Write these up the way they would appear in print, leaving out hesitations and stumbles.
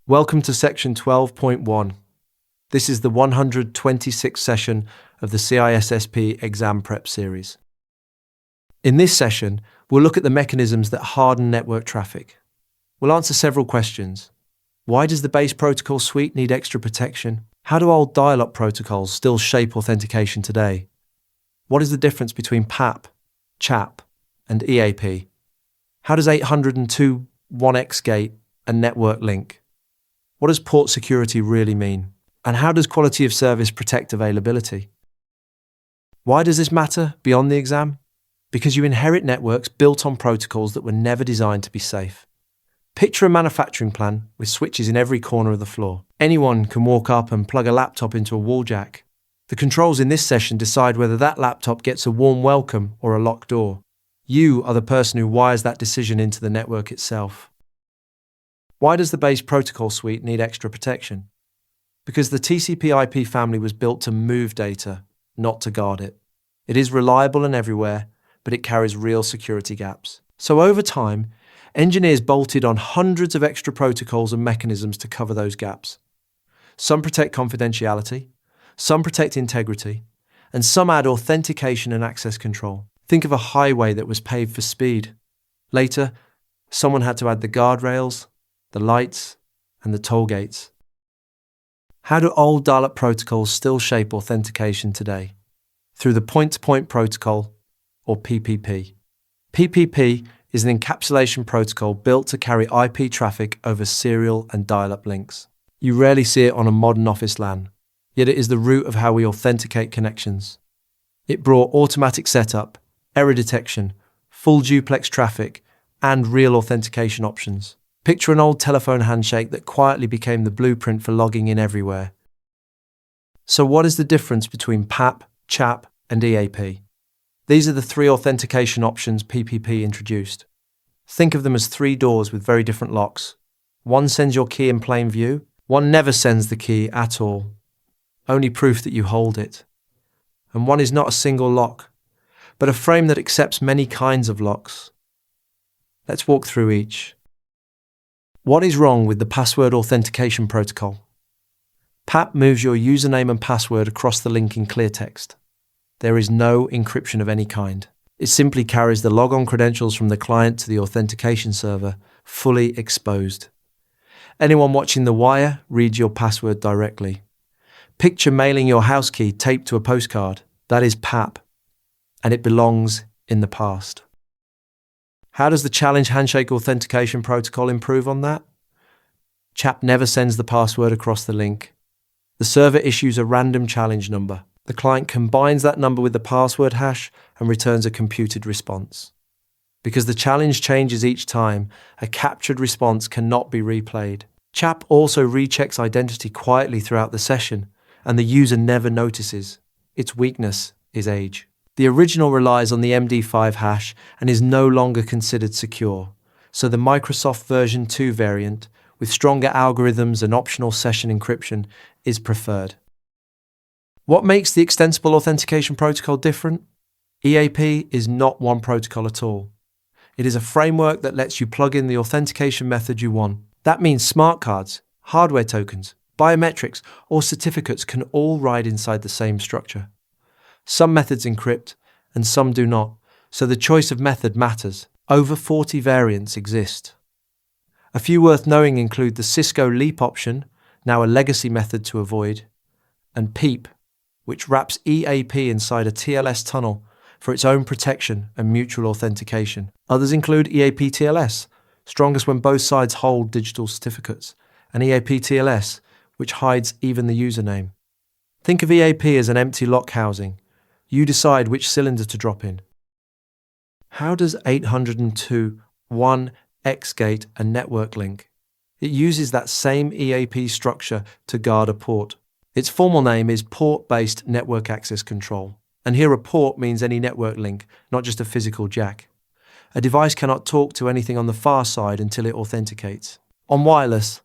Welcome to section 12.1. This is the 126th session of the CISSP exam prep series. In this session, we'll look at the mechanisms that harden network traffic. We'll answer several questions. Why does the base protocol suite need extra protection? How do old dial-up protocols still shape authentication today? What is the difference between PAP, CHAP, and EAP? How does 802.1x gate and network link? What does port security really mean? And how does quality of service protect availability? Why does this matter beyond the exam? Because you inherit networks built on protocols that were never designed to be safe. Picture a manufacturing plant with switches in every corner of the floor. Anyone can walk up and plug a laptop into a wall jack. The controls in this session decide whether that laptop gets a warm welcome or a locked door. You are the person who wires that decision into the network itself. Why does the base protocol suite need extra protection? Because the TCP/IP family was built to move data, not to guard it. It is reliable and everywhere, but it carries real security gaps. So over time, engineers bolted on hundreds of extra protocols and mechanisms to cover those gaps. Some protect confidentiality, some protect integrity, and some add authentication and access control. Think of a highway that was paved for speed. Later, someone had to add the guardrails, the lights, and the toll gates. How do old dial-up protocols still shape authentication today? Through the point-to-point protocol, or PPP. PPP is an encapsulation protocol built to carry IP traffic over serial and dial-up links. You rarely see it on a modern office LAN, yet it is the root of how we authenticate connections. It brought automatic setup, error detection, full duplex traffic, and real authentication options. Picture an old telephone handshake that quietly became the blueprint for logging in everywhere. So what is the difference between PAP, CHAP, and EAP? These are the three authentication options PPP introduced. Think of them as three doors with very different locks. One sends your key in plain view, one never sends the key at all, only proof that you hold it. And one is not a single lock, but a frame that accepts many kinds of locks. Let's walk through each. What is wrong with the password authentication protocol? PAP moves your username and password across the link in clear text. There is no encryption of any kind. It simply carries the logon credentials from the client to the authentication server, fully exposed. Anyone watching the wire reads your password directly. Picture mailing your house key taped to a postcard. That is PAP, and it belongs in the past. How does the challenge handshake authentication protocol improve on that? CHAP never sends the password across the link. The server issues a random challenge number. The client combines that number with the password hash and returns a computed response. Because the challenge changes each time, a captured response cannot be replayed. CHAP also rechecks identity quietly throughout the session, and the user never notices. Its weakness is age. The original relies on the MD5 hash and is no longer considered secure, so the Microsoft version 2 variant, with stronger algorithms and optional session encryption, is preferred. What makes the extensible authentication protocol different? EAP is not one protocol at all. It is a framework that lets you plug in the authentication method you want. That means smart cards, hardware tokens, biometrics, or certificates can all ride inside the same structure. Some methods encrypt, and some do not, so the choice of method matters. Over 40 variants exist. A few worth knowing include the Cisco Leap option, now a legacy method to avoid, and PEEP, which wraps EAP inside a TLS tunnel for its own protection and mutual authentication. Others include EAP TLS, strongest when both sides hold digital certificates, and EAP TLS, which hides even the username. Think of EAP as an empty lock housing. You decide which cylinder to drop in. How does 802.1x gate a network link? It uses that same EAP structure to guard a port. Its formal name is Port-Based Network Access Control. And here a port means any network link, not just a physical jack. A device cannot talk to anything on the far side until it authenticates. On wireless,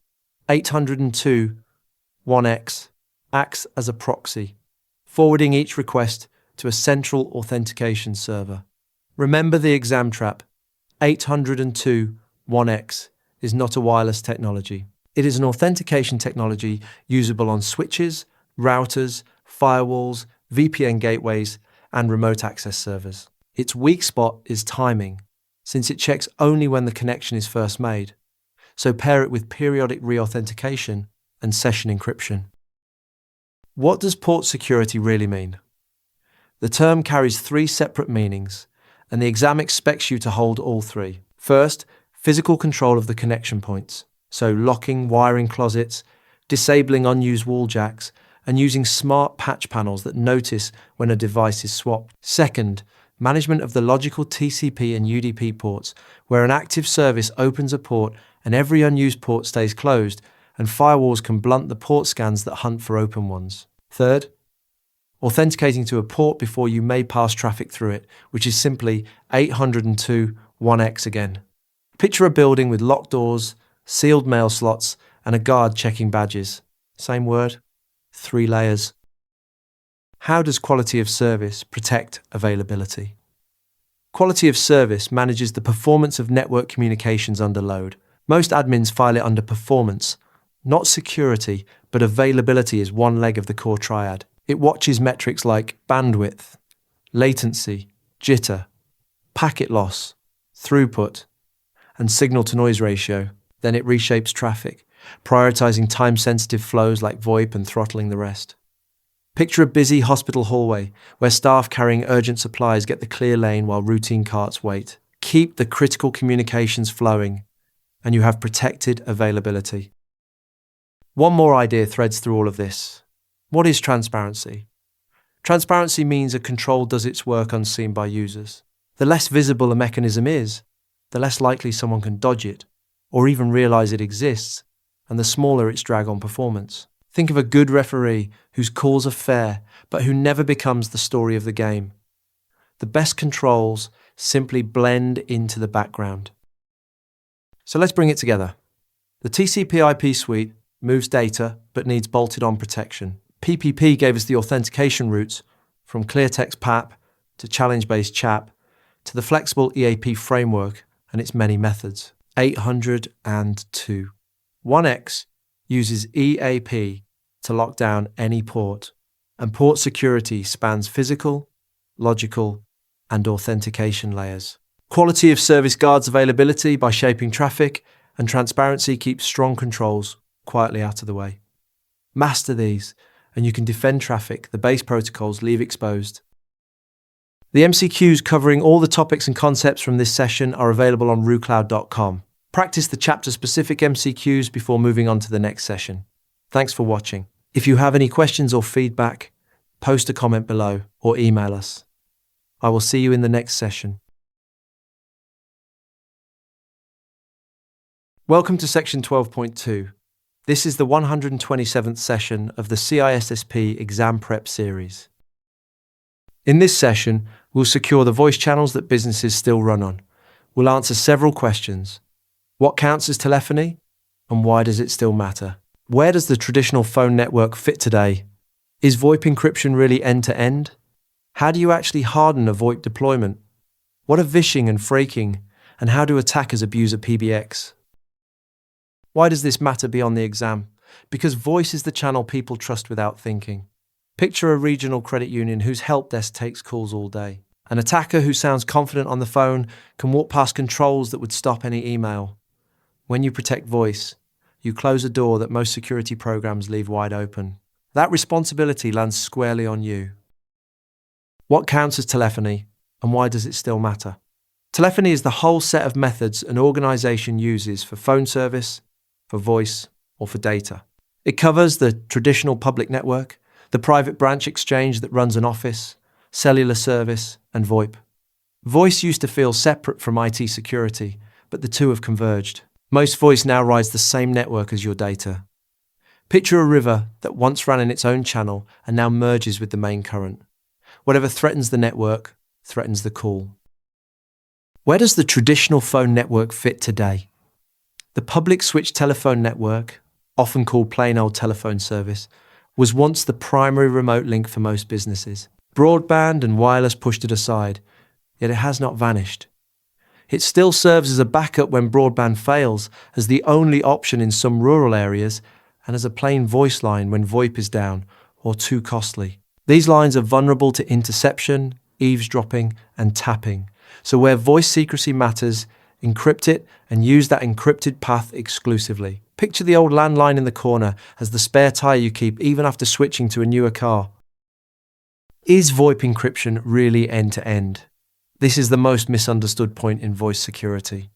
802.1x acts as a proxy, forwarding each request to a central authentication server. Remember the exam trap. 802.1x is not a wireless technology. It is an authentication technology usable on switches, routers, firewalls, VPN gateways, and remote access servers. Its weak spot is timing, since it checks only when the connection is first made. So pair it with periodic re-authentication and session encryption. What does port security really mean? The term carries three separate meanings, and the exam expects you to hold all three. First, physical control of the connection points, so locking wiring closets, disabling unused wall jacks, and using smart patch panels that notice when a device is swapped. Second, management of the logical TCP and UDP ports, where an active service opens a port and every unused port stays closed, and firewalls can blunt the port scans that hunt for open ones. Third, authenticating to a port before you may pass traffic through it, which is simply 802.1x again. Picture a building with locked doors, sealed mail slots, and a guard checking badges. Same word, 3 layers. How does quality of service protect availability? Quality of service manages the performance of network communications under load. Most admins file it under performance, not security, but availability is one leg of the core triad. It watches metrics like bandwidth, latency, jitter, packet loss, throughput, and signal-to-noise ratio. Then it reshapes traffic, prioritizing time-sensitive flows like VoIP and throttling the rest. Picture a busy hospital hallway where staff carrying urgent supplies get the clear lane while routine carts wait. Keep the critical communications flowing, and you have protected availability. One more idea threads through all of this. What is transparency? Transparency means a control does its work unseen by users. The less visible a mechanism is, the less likely someone can dodge it, or even realize it exists, and the smaller its drag on performance. Think of a good referee whose calls are fair, but who never becomes the story of the game. The best controls simply blend into the background. So let's bring it together. The TCP/IP suite moves data, but needs bolted-on protection. PPP gave us the authentication routes, from cleartext PAP to challenge-based CHAP to the flexible EAP framework and its many methods. 802. 1x uses EAP to lock down any port, and port security spans physical, logical, and authentication layers. Quality of service guards availability by shaping traffic, and transparency keeps strong controls quietly out of the way. Master these, and you can defend traffic the base protocols leave exposed. The MCQs covering all the topics and concepts from this session are available on RooCloud.com. Practice the chapter-specific MCQs before moving on to the next session. Thanks for watching. If you have any questions or feedback, post a comment below or email us. I will see you in the next session. Welcome to section 12.2. This is the 127th session of the CISSP Exam Prep series. In this session, we'll secure the voice channels that businesses still run on. We'll answer several questions. What counts as telephony, and why does it still matter? Where does the traditional phone network fit today? Is VoIP encryption really end-to-end? How do you actually harden a VoIP deployment? What are vishing and phreaking, and how do attackers abuse a PBX? Why does this matter beyond the exam? Because voice is the channel people trust without thinking. Picture a regional credit union whose help desk takes calls all day. An attacker who sounds confident on the phone can walk past controls that would stop any email. When you protect voice, you close a door that most security programs leave wide open. That responsibility lands squarely on you. What counts as telephony, and why does it still matter? Telephony is the whole set of methods an organization uses for phone service, for voice, or for data. It covers the traditional public network, the private branch exchange that runs an office, cellular service, and VoIP. Voice used to feel separate from IT security, but the two have converged. Most voice now rides the same network as your data. Picture a river that once ran in its own channel and now merges with the main current. Whatever threatens the network threatens the call. Where does the traditional phone network fit today? The public switch telephone network, often called plain old telephone service, was once the primary remote link for most businesses. Broadband and wireless pushed it aside, yet it has not vanished. It still serves as a backup when broadband fails, as the only option in some rural areas, and as a plain voice line when VoIP is down or too costly. These lines are vulnerable to interception, eavesdropping, and tapping. So where voice secrecy matters, encrypt it and use that encrypted path exclusively. Picture the old landline in the corner as the spare tire you keep even after switching to a newer car. Is VoIP encryption really end-to-end? This is the most misunderstood point in voice security.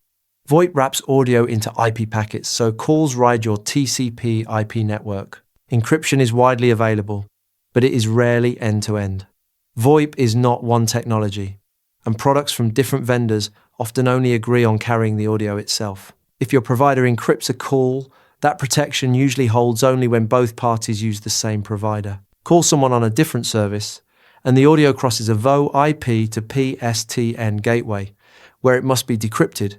VoIP wraps audio into IP packets, so calls ride your TCP IP network. Encryption is widely available, but it is rarely end-to-end. VoIP is not one technology, and products from different vendors often only agree on carrying the audio itself. If your provider encrypts a call, that protection usually holds only when both parties use the same provider. Call someone on a different service, and the audio crosses a VoIP to PSTN gateway, where it must be decrypted,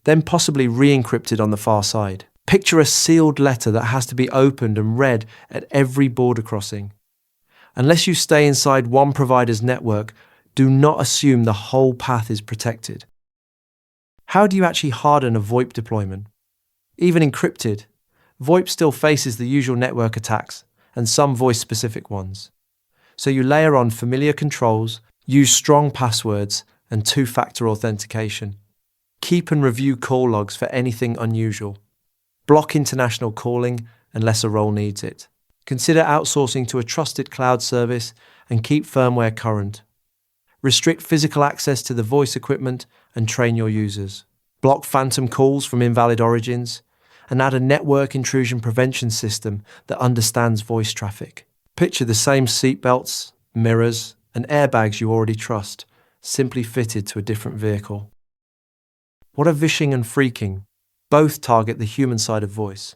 then possibly re-encrypted on the far side. Picture a sealed letter that has to be opened and read at every border crossing. Unless you stay inside one provider's network, do not assume the whole path is protected. How do you actually harden a VoIP deployment? Even encrypted, VoIP still faces the usual network attacks and some voice-specific ones. So you layer on familiar controls, use strong passwords, and two-factor authentication. Keep and review call logs for anything unusual. Block international calling unless a role needs it. Consider outsourcing to a trusted cloud service and keep firmware current. Restrict physical access to the voice equipment and train your users. Block phantom calls from invalid origins and add a network intrusion prevention system that understands voice traffic. Picture the same seatbelts, mirrors, and airbags you already trust, simply fitted to a different vehicle. What are vishing and phreaking? Both target the human side of voice.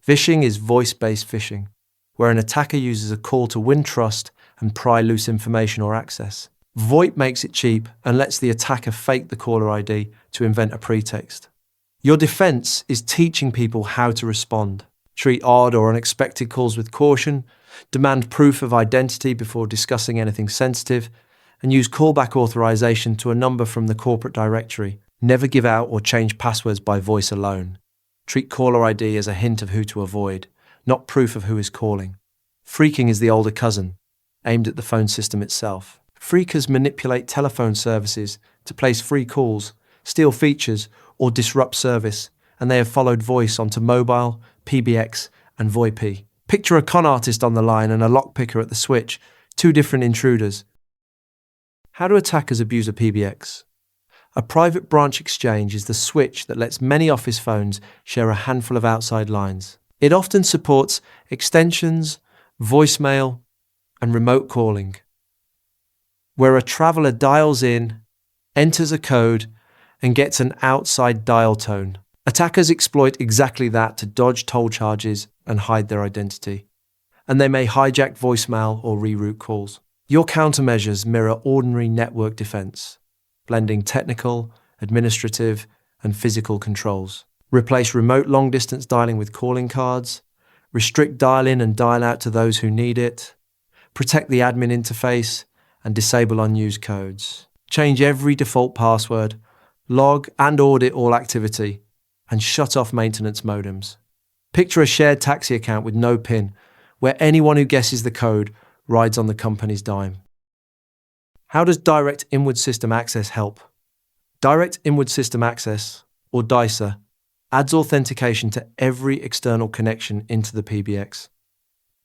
Vishing is voice-based phishing, where an attacker uses a call to win trust and pry loose information or access. VoIP makes it cheap and lets the attacker fake the caller ID to invent a pretext. Your defense is teaching people how to respond. Treat odd or unexpected calls with caution, demand proof of identity before discussing anything sensitive, and use callback authorization to a number from the corporate directory. Never give out or change passwords by voice alone. Treat caller ID as a hint of who to avoid, not proof of who is calling. Phreaking is the older cousin, aimed at the phone system itself. Phreakers manipulate telephone services to place free calls, steal features, or disrupt service, and they have followed voice onto mobile, PBX, and VoIP. Picture a con artist on the line and a lockpicker at the switch, two different intruders. How do attackers abuse a PBX? A private branch exchange is the switch that lets many office phones share a handful of outside lines. It often supports extensions, voicemail, and remote calling, where a traveler dials in, enters a code, and gets an outside dial tone. Attackers exploit exactly that to dodge toll charges and hide their identity. And they may hijack voicemail or reroute calls. Your countermeasures mirror ordinary network defense, blending technical, administrative, and physical controls. Replace remote long-distance dialing with calling cards, restrict dial-in and dial-out to those who need it, protect the admin interface, and disable unused codes. Change every default password, log and audit all activity, and shut off maintenance modems. Picture a shared taxi account with no PIN, where anyone who guesses the code rides on the company's dime. How does Direct Inward System Access help? Direct Inward System Access, or DISA, adds authentication to every external connection into the PBX.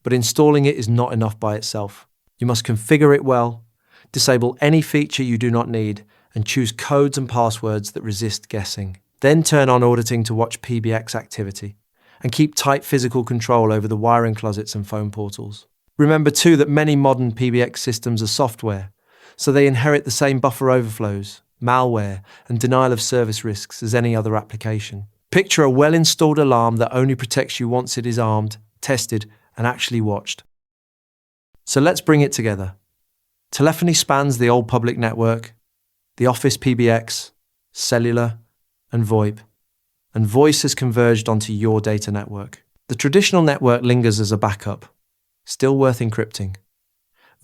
But installing it is not enough by itself. You must configure it well, disable any feature you do not need, and choose codes and passwords that resist guessing. Then turn on auditing to watch PBX activity, and keep tight physical control over the wiring closets and phone portals. Remember too that many modern PBX systems are software, so they inherit the same buffer overflows, malware, and denial of service risks as any other application. Picture a well-installed alarm that only protects you once it is armed, tested, and actually watched. So let's bring it together. Telephony spans the old public network, the office PBX, cellular, and VoIP, and voice has converged onto your data network. The traditional network lingers as a backup, still worth encrypting.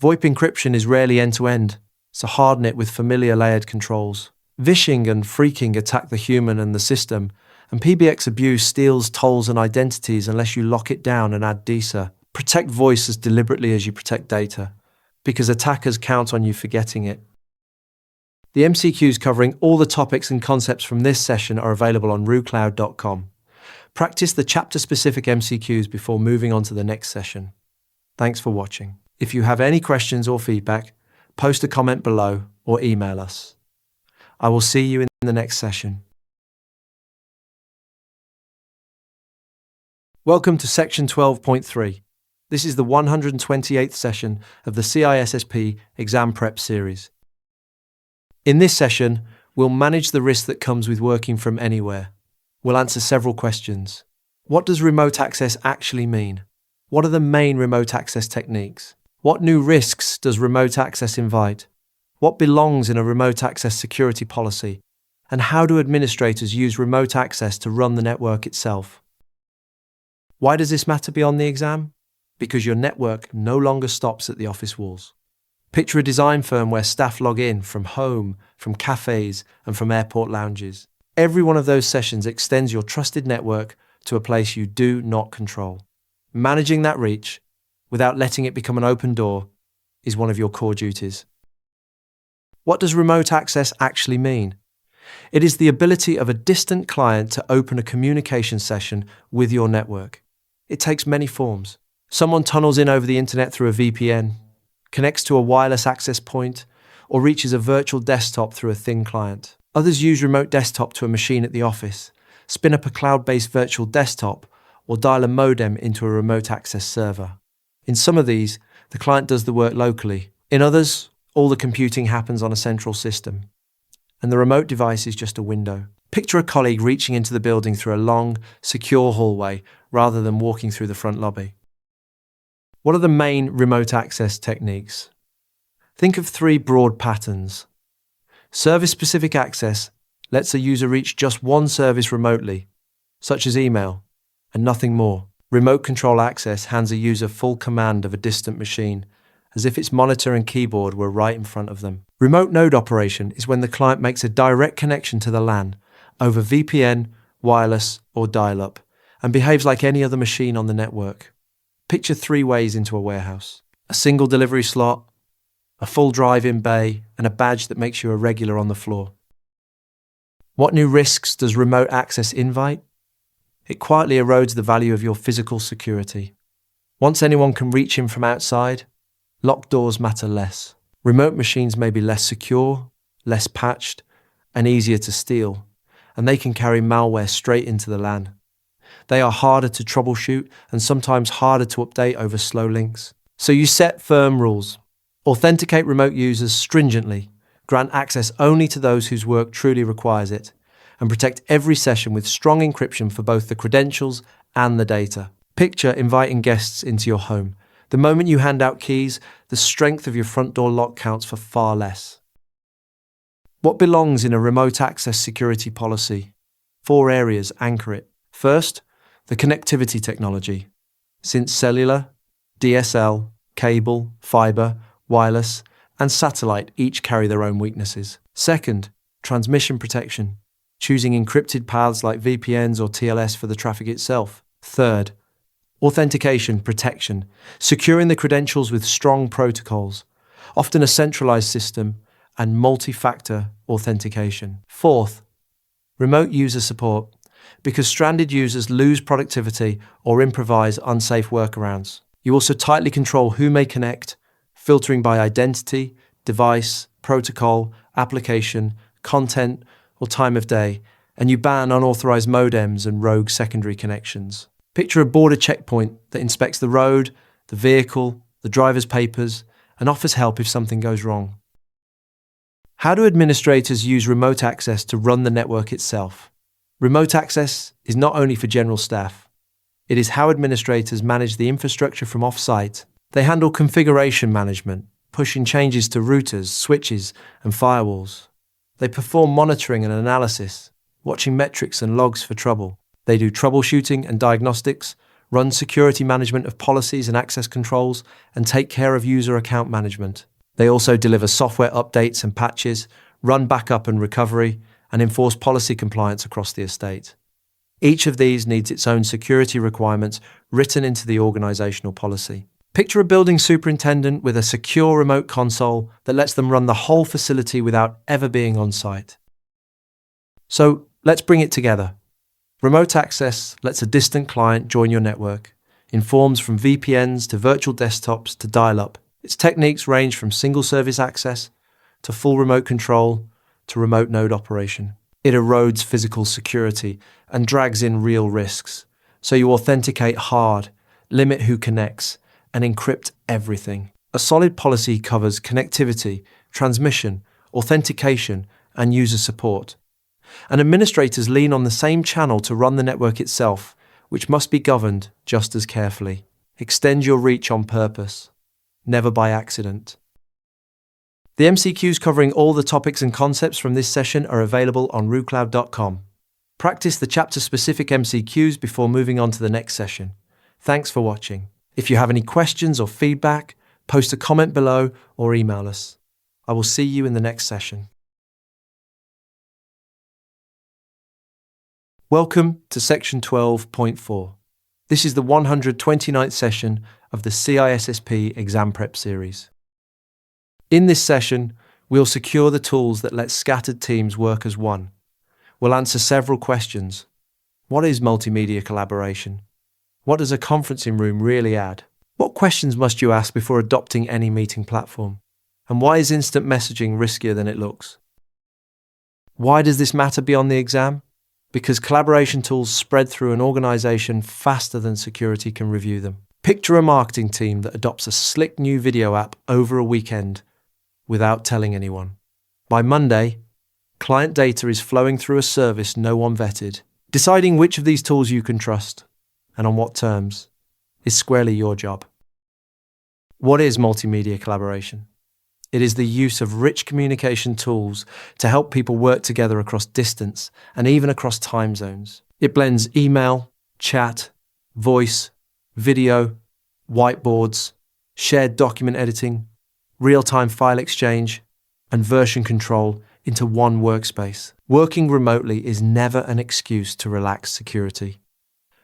VoIP encryption is rarely end-to-end, so harden it with familiar layered controls. Vishing and phreaking attack the human and the system, and PBX abuse steals tolls and identities unless you lock it down and add DSA. Protect voice as deliberately as you protect data, because attackers count on you forgetting it. The MCQs covering all the topics and concepts from this session are available on RooCloud.com. Practice the chapter-specific MCQs before moving on to the next session. Thanks for watching. If you have any questions or feedback, post a comment below or email us. I will see you in the next session. Welcome to Section 12.3. This is the 128th session of the CISSP Exam Prep series. In this session, we'll manage the risk that comes with working from anywhere. We'll answer several questions. What does remote access actually mean? What are the main remote access techniques? What new risks does remote access invite? What belongs in a remote access security policy? And how do administrators use remote access to run the network itself? Why does this matter beyond the exam? Because your network no longer stops at the office walls. Picture a design firm where staff log in from home, from cafes, and from airport lounges. Every one of those sessions extends your trusted network to a place you do not control. Managing that reach, without letting it become an open door, is one of your core duties. What does remote access actually mean? It is the ability of a distant client to open a communication session with your network. It takes many forms. Someone tunnels in over the internet through a VPN, connects to a wireless access point, or reaches a virtual desktop through a thin client. Others use remote desktop to a machine at the office, spin up a cloud-based virtual desktop, or dial a modem into a remote access server. In some of these, the client does the work locally. In others, all the computing happens on a central system, and the remote device is just a window. Picture a colleague reaching into the building through a long, secure hallway rather than walking through the front lobby. What are the main remote access techniques? Think of three broad patterns. Service-specific access lets a user reach just one service remotely, such as email, and nothing more. Remote control access hands a user full command of a distant machine, as if its monitor and keyboard were right in front of them. Remote node operation is when the client makes a direct connection to the LAN over VPN, wireless, or dial-up, and behaves like any other machine on the network. Picture three ways into a warehouse: a single delivery slot, a full drive-in bay, and a badge that makes you a regular on the floor. What new risks does remote access invite? It quietly erodes the value of your physical security. Once anyone can reach in from outside, locked doors matter less. Remote machines may be less secure, less patched, and easier to steal, and they can carry malware straight into the LAN. They are harder to troubleshoot and sometimes harder to update over slow links. So you set firm rules. Authenticate remote users stringently, grant access only to those whose work truly requires it, and protect every session with strong encryption for both the credentials and the data. Picture inviting guests into your home. The moment you hand out keys, the strength of your front door lock counts for far less. What belongs in a remote access security policy? 4 areas anchor it. First, the connectivity technology. Since cellular, DSL, cable, fiber, wireless, and satellite each carry their own weaknesses. Second, transmission protection, choosing encrypted paths like VPNs or TLS for the traffic itself. Third, authentication protection, securing the credentials with strong protocols, often a centralized system, and multi-factor authentication. Fourth, remote user support, because stranded users lose productivity or improvise unsafe workarounds. You also tightly control who may connect, filtering by identity, device, protocol, application, content, or time of day, and you ban unauthorized modems and rogue secondary connections. Picture a border checkpoint that inspects the road, the vehicle, the driver's papers, and offers help if something goes wrong. How do administrators use remote access to run the network itself? Remote access is not only for general staff. It is how administrators manage the infrastructure from off-site. They handle configuration management, pushing changes to routers, switches, and firewalls. They perform monitoring and analysis, watching metrics and logs for trouble. They do troubleshooting and diagnostics, run security management of policies and access controls, and take care of user account management. They also deliver software updates and patches, run backup and recovery, and enforce policy compliance across the estate. Each of these needs its own security requirements written into the organizational policy. Picture a building superintendent with a secure remote console that lets them run the whole facility without ever being on site. So let's bring it together. Remote access lets a distant client join your network, in forms from VPNs to virtual desktops to dial-up. Its techniques range from single service access to full remote control to remote node operation. It erodes physical security and drags in real risks. So you authenticate hard, limit who connects, and encrypt everything. A solid policy covers connectivity, transmission, authentication, and user support. And administrators lean on the same channel to run the network itself, which must be governed just as carefully. Extend your reach on purpose, never by accident. The MCQs covering all the topics and concepts from this session are available on RooCloud.com. Practice the chapter-specific MCQs before moving on to the next session. Thanks for watching. If you have any questions or feedback, post a comment below or email us. I will see you in the next session. Welcome to Section 12.4. This is the 129th session of the CISSP Exam Prep series. In this session, we'll secure the tools that let scattered teams work as one. We'll answer several questions. What is multimedia collaboration? What does a conferencing room really add? What questions must you ask before adopting any meeting platform? And why is instant messaging riskier than it looks? Why does this matter beyond the exam? Because collaboration tools spread through an organization faster than security can review them. Picture a marketing team that adopts a slick new video app over a weekend without telling anyone. By Monday, client data is flowing through a service no one vetted. Deciding which of these tools you can trust and on what terms is squarely your job. What is multimedia collaboration? It is the use of rich communication tools to help people work together across distance and even across time zones. It blends email, chat, voice, video, whiteboards, shared document editing, real-time file exchange, and version control into one workspace. Working remotely is never an excuse to relax security.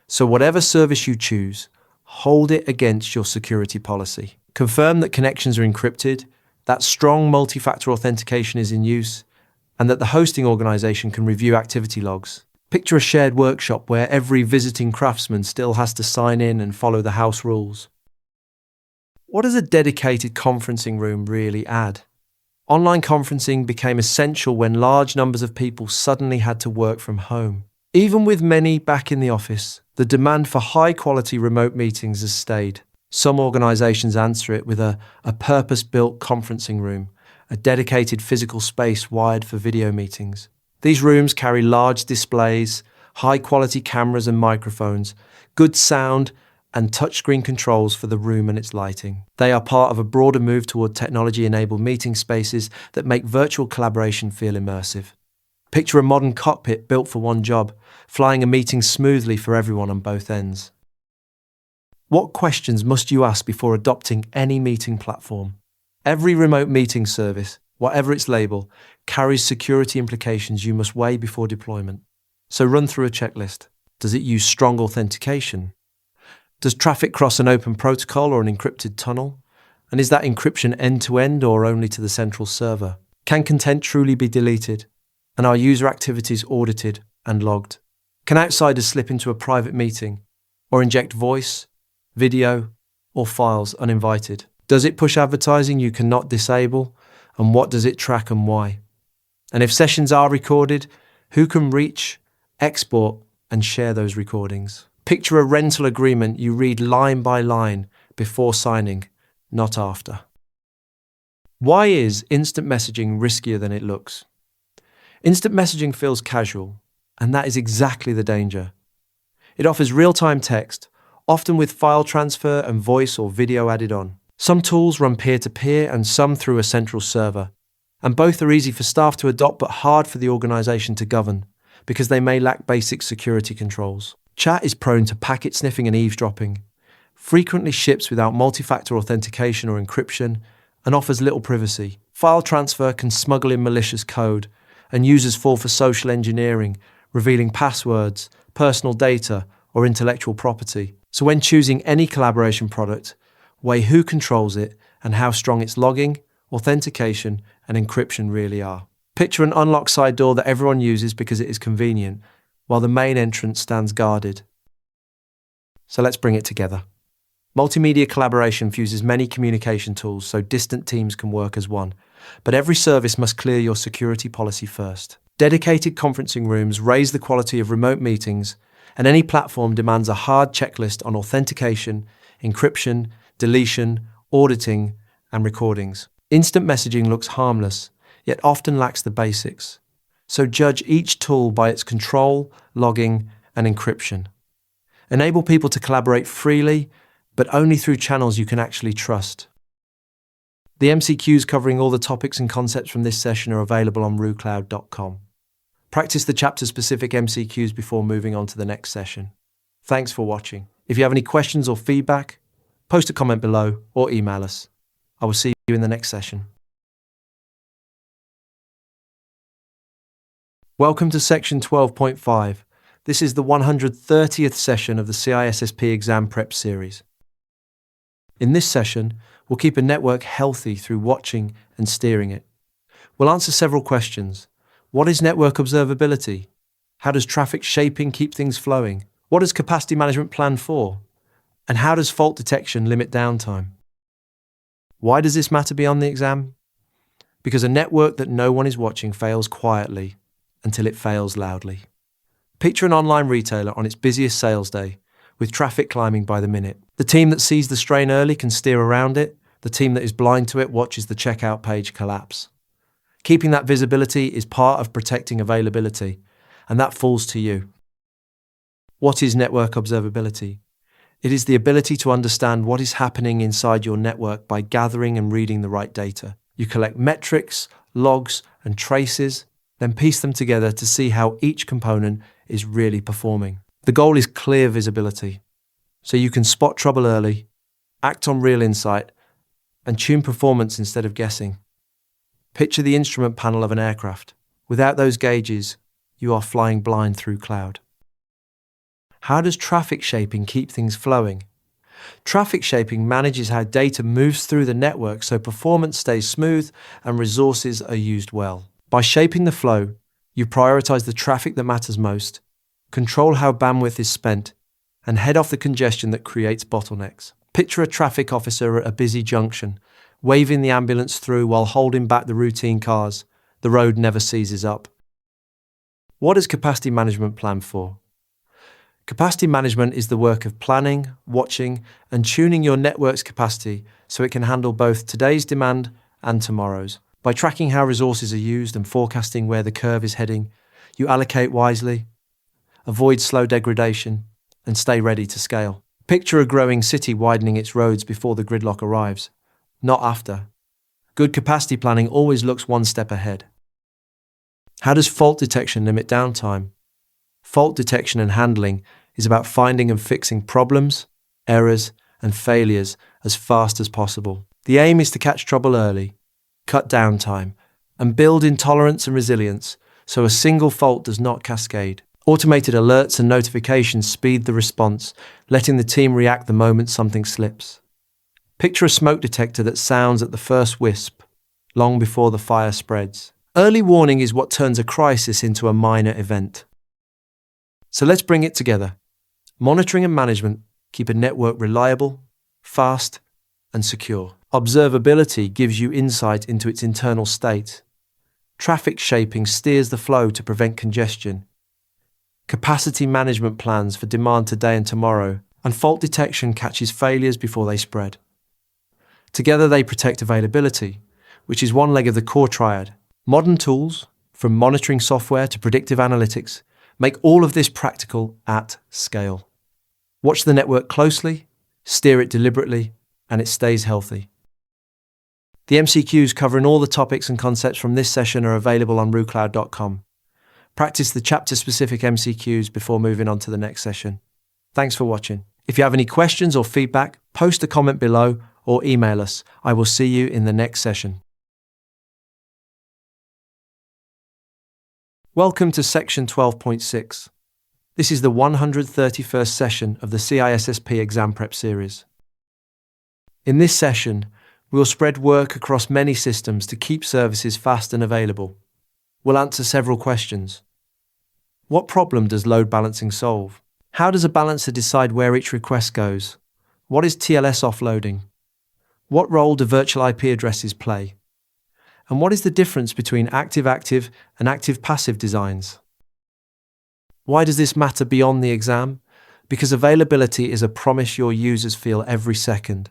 So whatever service you choose, hold it against your security policy. Confirm that connections are encrypted, that strong multi-factor authentication is in use, and that the hosting organization can review activity logs. Picture a shared workshop where every visiting craftsman still has to sign in and follow the house rules. What does a dedicated conferencing room really add? Online conferencing became essential when large numbers of people suddenly had to work from home. Even with many back in the office, the demand for high-quality remote meetings has stayed. Some organizations answer it with a purpose-built conferencing room, a dedicated physical space wired for video meetings. These rooms carry large displays, high-quality cameras and microphones, good sound, and touchscreen controls for the room and its lighting. They are part of a broader move toward technology-enabled meeting spaces that make virtual collaboration feel immersive. Picture a modern cockpit built for one job, flying a meeting smoothly for everyone on both ends. What questions must you ask before adopting any meeting platform? Every remote meeting service, whatever its label, carries security implications you must weigh before deployment. So run through a checklist. Does it use strong authentication? Does traffic cross an open protocol or an encrypted tunnel? And is that encryption end-to-end or only to the central server? Can content truly be deleted? And are user activities audited and logged? Can outsiders slip into a private meeting or inject voice, video, or files uninvited? Does it push advertising you cannot disable? And what does it track and why? And if sessions are recorded, who can reach, export, and share those recordings? Picture a rental agreement you read line by line before signing, not after. Why is instant messaging riskier than it looks? Instant messaging feels casual, and that is exactly the danger. It offers real-time text, often with file transfer and voice or video added on. Some tools run peer-to-peer and some through a central server, and both are easy for staff to adopt but hard for the organization to govern, because they may lack basic security controls. Chat is prone to packet sniffing and eavesdropping, frequently ships without multi-factor authentication or encryption, and offers little privacy. File transfer can smuggle in malicious code, and users fall for social engineering, revealing passwords, personal data, or intellectual property. So when choosing any collaboration product, weigh who controls it and how strong its logging, authentication, and encryption really are. Picture an unlocked side door that everyone uses because it is convenient, while the main entrance stands guarded. So let's bring it together. Multimedia Collaboration fuses many communication tools so distant teams can work as one, but every service must clear your security policy first. Dedicated conferencing rooms raise the quality of remote meetings, and any platform demands a hard checklist on authentication, encryption, deletion, auditing, and recordings. Instant messaging looks harmless, yet often lacks the basics. So judge each tool by its control, logging, and encryption. Enable people to collaborate freely, but only through channels you can actually trust. The MCQs covering all the topics and concepts from this session are available on RooCloud.com. Practice the chapter-specific MCQs before moving on to the next session. Thanks for watching. If you have any questions or feedback, post a comment below or email us. I will see you in the next session. Welcome to section 12.5. This is the 130th session of the CISSP exam prep series. In this session, we'll keep a network healthy through watching and steering it. We'll answer several questions. What is network observability? How does traffic shaping keep things flowing? What does capacity management plan for? And how does fault detection limit downtime? Why does this matter beyond the exam? Because a network that no one is watching fails quietly until it fails loudly. Picture an online retailer on its busiest sales day, with traffic climbing by the minute. The team that sees the strain early can steer around it. The team that is blind to it watches the checkout page collapse. Keeping that visibility is part of protecting availability, and that falls to you. What is network observability? It is the ability to understand what is happening inside your network by gathering and reading the right data. You collect metrics, logs, and traces, then piece them together to see how each component is really performing. The goal is clear visibility, so you can spot trouble early, act on real insight, and tune performance instead of guessing. Picture the instrument panel of an aircraft. Without those gauges, you are flying blind through cloud. How does traffic shaping keep things flowing? Traffic shaping manages how data moves through the network so performance stays smooth and resources are used well. By shaping the flow, you prioritize the traffic that matters most, control how bandwidth is spent, and head off the congestion that creates bottlenecks. Picture a traffic officer at a busy junction, waving the ambulance through while holding back the routine cars. The road never seizes up. What does capacity management plan for? Capacity management is the work of planning, watching, and tuning your network's capacity so it can handle both today's demand and tomorrow's. By tracking how resources are used and forecasting where the curve is heading, you allocate wisely, avoid slow degradation, and stay ready to scale. Picture a growing city widening its roads before the gridlock arrives, not after. Good capacity planning always looks one step ahead. How does fault detection limit downtime? Fault detection and handling is about finding and fixing problems, errors, and failures as fast as possible. The aim is to catch trouble early, cut downtime, and build in tolerance and resilience so a single fault does not cascade. Automated alerts and notifications speed the response, letting the team react the moment something slips. Picture a smoke detector that sounds at the first wisp, long before the fire spreads. Early warning is what turns a crisis into a minor event. So let's bring it together. Monitoring and management keep a network reliable, fast, and secure. Observability gives you insight into its internal state. Traffic shaping steers the flow to prevent congestion. Capacity management plans for demand today and tomorrow, and fault detection catches failures before they spread. Together they protect availability, which is one leg of the core triad. Modern tools, from monitoring software to predictive analytics, make all of this practical at scale. Watch the network closely, steer it deliberately, and it stays healthy. The MCQs covering all the topics and concepts from this session are available on RooCloud.com. Practice the chapter-specific MCQs before moving on to the next session. Thanks for watching. If you have any questions or feedback, post a comment below or email us. I will see you in the next session. Welcome to section 12.6. This is the 131st session of the CISSP exam prep series. In this session, we'll spread work across many systems to keep services fast and available. We'll answer several questions. What problem does load balancing solve? How does a balancer decide where each request goes? What is TLS offloading? What role do virtual IP addresses play? And what is the difference between active-active and active-passive designs? Why does this matter beyond the exam? Because availability is a promise your users feel every second.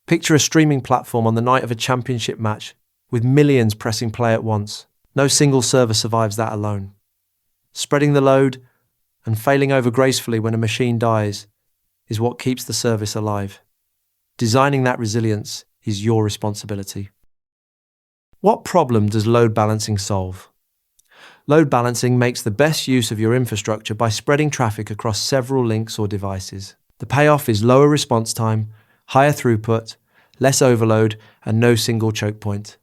Picture a streaming platform on the night of a championship match, with millions pressing play at once. No single server survives that alone. Spreading the load and failing over gracefully when a machine dies is what keeps the service alive. Designing that resilience is your responsibility. What problem does load balancing solve? Load balancing makes the best use of your infrastructure by spreading traffic across several links or devices. The payoff is lower response time, higher throughput, less overload, and no single choke point.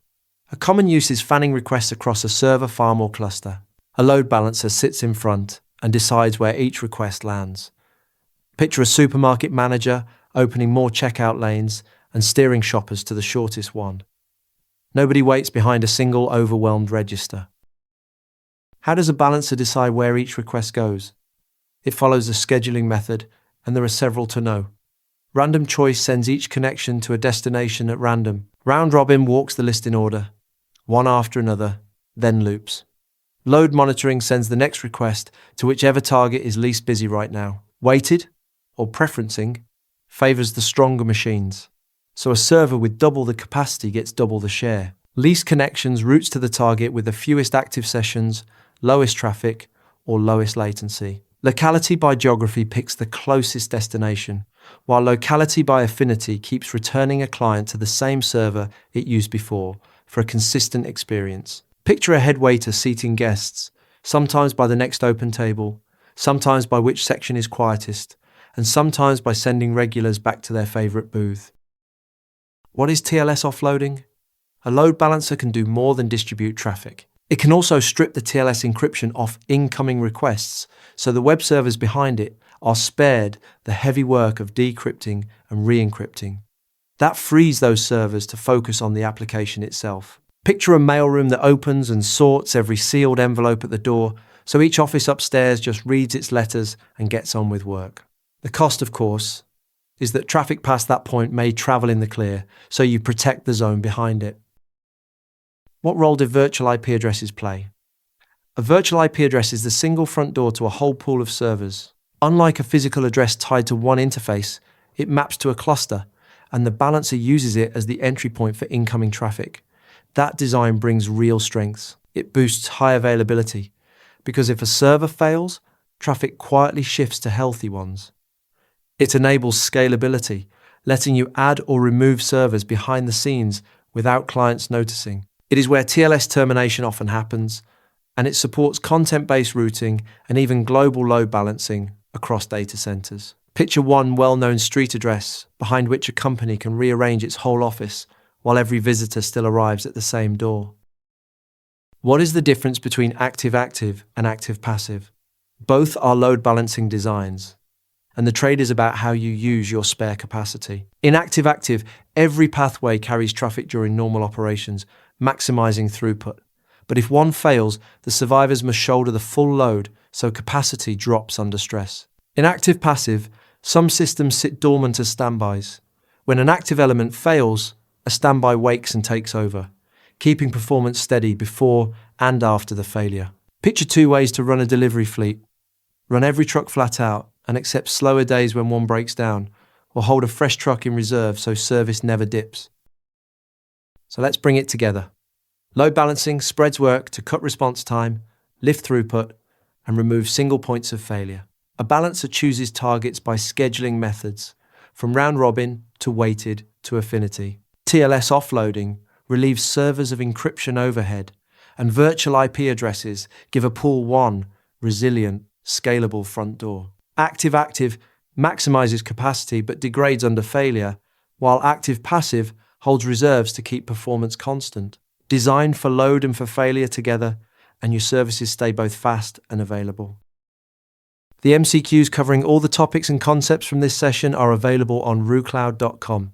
A common use is fanning requests across a server, farm, or cluster. A load balancer sits in front and decides where each request lands. Picture a supermarket manager opening more checkout lanes and steering shoppers to the shortest one. Nobody waits behind a single overwhelmed register. How does a balancer decide where each request goes? It follows a scheduling method, and there are several to know. Random choice sends each connection to a destination at random. Round robin walks the list in order, one after another, then loops. Load monitoring sends the next request to whichever target is least busy right now. Weighted, or preferencing, favors the stronger machines. So a server with double the capacity gets double the share. Least connections routes to the target with the fewest active sessions, lowest traffic, or lowest latency. Locality by geography picks the closest destination, while locality by affinity keeps returning a client to the same server it used before for a consistent experience. Picture a head waiter seating guests, sometimes by the next open table, sometimes by which section is quietest, and sometimes by sending regulars back to their favorite booth. What is TLS offloading? A load balancer can do more than distribute traffic. It can also strip the TLS encryption off incoming requests, so the web servers behind it are spared the heavy work of decrypting and re-encrypting. That frees those servers to focus on the application itself. Picture a mailroom that opens and sorts every sealed envelope at the door, so each office upstairs just reads its letters and gets on with work. The cost, of course, is that traffic past that point may travel in the clear, so you protect the zone behind it. What role do virtual IP addresses play? A virtual IP address is the single front door to a whole pool of servers. Unlike a physical address tied to one interface, it maps to a cluster, and the balancer uses it as the entry point for incoming traffic. That design brings real strengths. It boosts high availability, because if a server fails, traffic quietly shifts to healthy ones. It enables scalability, letting you add or remove servers behind the scenes without clients noticing. It is where TLS termination often happens, and it supports content-based routing and even global load balancing across data centers. Picture one well-known street address behind which a company can rearrange its whole office while every visitor still arrives at the same door. What is the difference between active-active and active-passive? Both are load balancing designs, and the trade is about how you use your spare capacity. In active-active, every pathway carries traffic during normal operations, maximizing throughput. But if one fails, the survivors must shoulder the full load, so capacity drops under stress. In active-passive, some systems sit dormant as standbys. When an active element fails, a standby wakes and takes over, keeping performance steady before and after the failure. Picture two ways to run a delivery fleet. Run every truck flat out and accept slower days when one breaks down, or hold a fresh truck in reserve so service never dips. So let's bring it together. Load balancing spreads work to cut response time, lift throughput, and remove single points of failure. A balancer chooses targets by scheduling methods, from round robin to weighted to affinity. TLS offloading relieves servers of encryption overhead, and virtual IP addresses give a pool one resilient, scalable front door. Active-active maximizes capacity but degrades under failure, while active-passive holds reserves to keep performance constant. Designed for load and for failure together, and your services stay both fast and available. The MCQs covering all the topics and concepts from this session are available on RooCloud.com.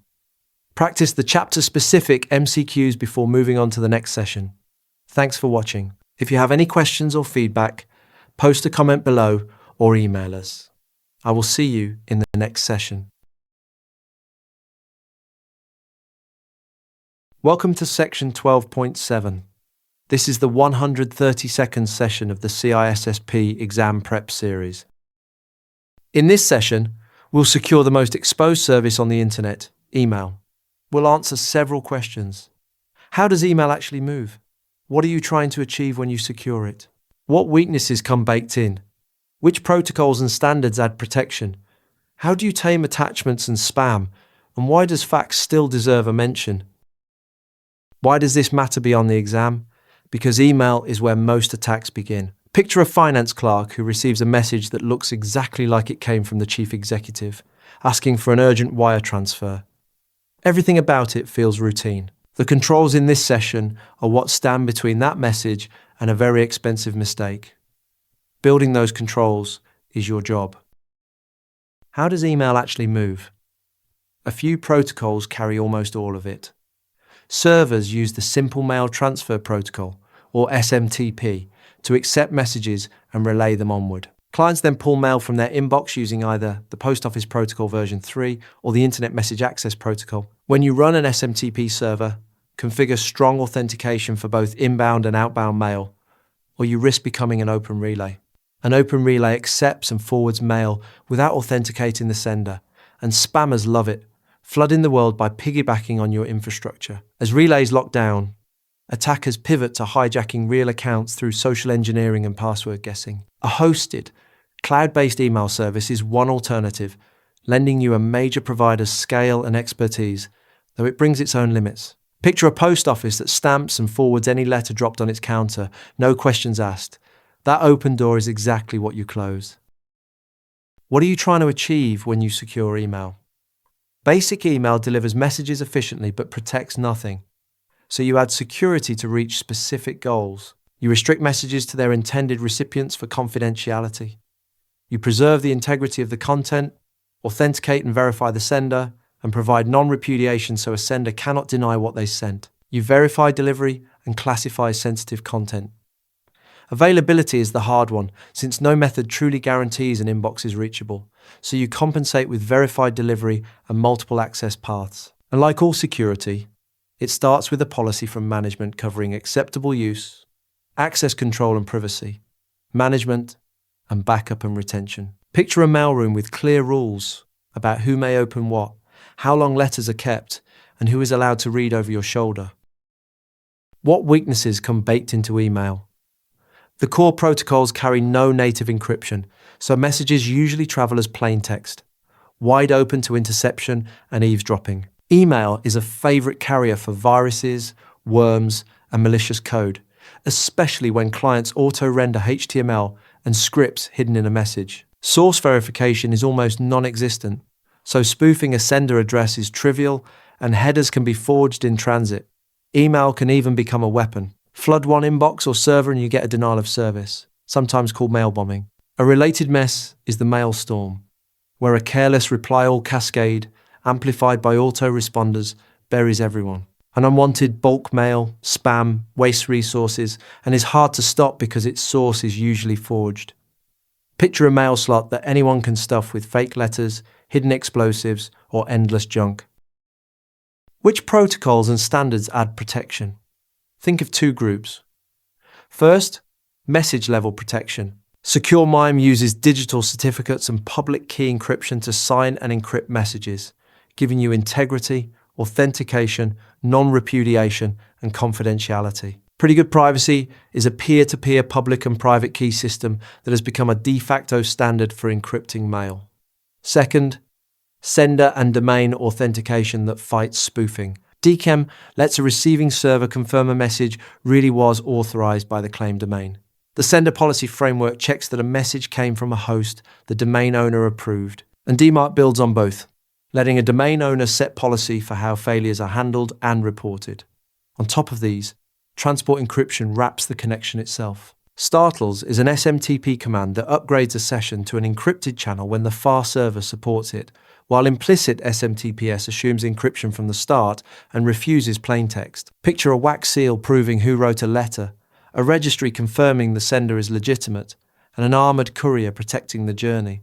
Practice the chapter-specific MCQs before moving on to the next session. Thanks for watching. If you have any questions or feedback, post a comment below or email us. I will see you in the next session. Welcome to section 12.7. This is the 132nd session of the CISSP exam prep series. In this session, we'll secure the most exposed service on the internet, email. We'll answer several questions. How does email actually move? What are you trying to achieve when you secure it? What weaknesses come baked in? Which protocols and standards add protection? How do you tame attachments and spam? And why does fax still deserve a mention? Why does this matter beyond the exam? Because email is where most attacks begin. Picture a finance clerk who receives a message that looks exactly like it came from the chief executive, asking for an urgent wire transfer. Everything about it feels routine. The controls in this session are what stand between that message and a very expensive mistake. Building those controls is your job. How does email actually move? A few protocols carry almost all of it. Servers use the Simple Mail Transfer Protocol, or SMTP, to accept messages and relay them onward. Clients then pull mail from their inbox using either the Post Office Protocol version 3 or the Internet Message Access Protocol. When you run an SMTP server, configure strong authentication for both inbound and outbound mail, or you risk becoming an open relay. An open relay accepts and forwards mail without authenticating the sender, and spammers love it, flooding the world by piggybacking on your infrastructure. As relays lock down, attackers pivot to hijacking real accounts through social engineering and password guessing. A hosted, cloud-based email service is one alternative, lending you a major provider's scale and expertise, though it brings its own limits. Picture a post office that stamps and forwards any letter dropped on its counter, no questions asked. That open door is exactly what you close. What are you trying to achieve when you secure email? Basic email delivers messages efficiently but protects nothing. So you add security to reach specific goals. You restrict messages to their intended recipients for confidentiality. You preserve the integrity of the content, authenticate and verify the sender, and provide non-repudiation so a sender cannot deny what they sent. You verify delivery and classify sensitive content. Availability is the hard one, since no method truly guarantees an inbox is reachable, so you compensate with verified delivery and multiple access paths. And like all security, it starts with a policy from management covering acceptable use, access control and privacy, management, and backup and retention. Picture a mailroom with clear rules about who may open what, how long letters are kept, and who is allowed to read over your shoulder. What weaknesses come baked into email? The core protocols carry no native encryption, so messages usually travel as plain text, wide open to interception and eavesdropping. Email is a favorite carrier for viruses, worms, and malicious code, especially when clients auto-render HTML and scripts hidden in a message. Source verification is almost non-existent, so spoofing a sender address is trivial and headers can be forged in transit. Email can even become a weapon. Flood one inbox or server and you get a denial of service, sometimes called mail bombing. A related mess is the mail storm, where a careless reply all cascade, amplified by autoresponders, buries everyone. An unwanted bulk mail, spam, wastes resources, and is hard to stop because its source is usually forged. Picture a mail slot that anyone can stuff with fake letters, hidden explosives, or endless junk. Which protocols and standards add protection? Think of two groups. First, message level protection. Secure MIME uses digital certificates and public key encryption to sign and encrypt messages, giving you integrity, authentication, non-repudiation, and confidentiality. Pretty Good Privacy is a peer-to-peer public and private key system that has become a de facto standard for encrypting mail. Second, sender and domain authentication that fights spoofing. DKIM lets a receiving server confirm a message really was authorized by the claimed domain. The sender policy framework checks that a message came from a host the domain owner approved, and DMARC builds on both. letting a domain owner set policy for how failures are handled and reported. On top of these, transport encryption wraps the connection itself. Startles is an SMTP command that upgrades a session to an encrypted channel when the FAR server supports it, while implicit SMTPS assumes encryption from the start and refuses plaintext. Picture a wax seal proving who wrote a letter, a registry confirming the sender is legitimate, and an armored courier protecting the journey.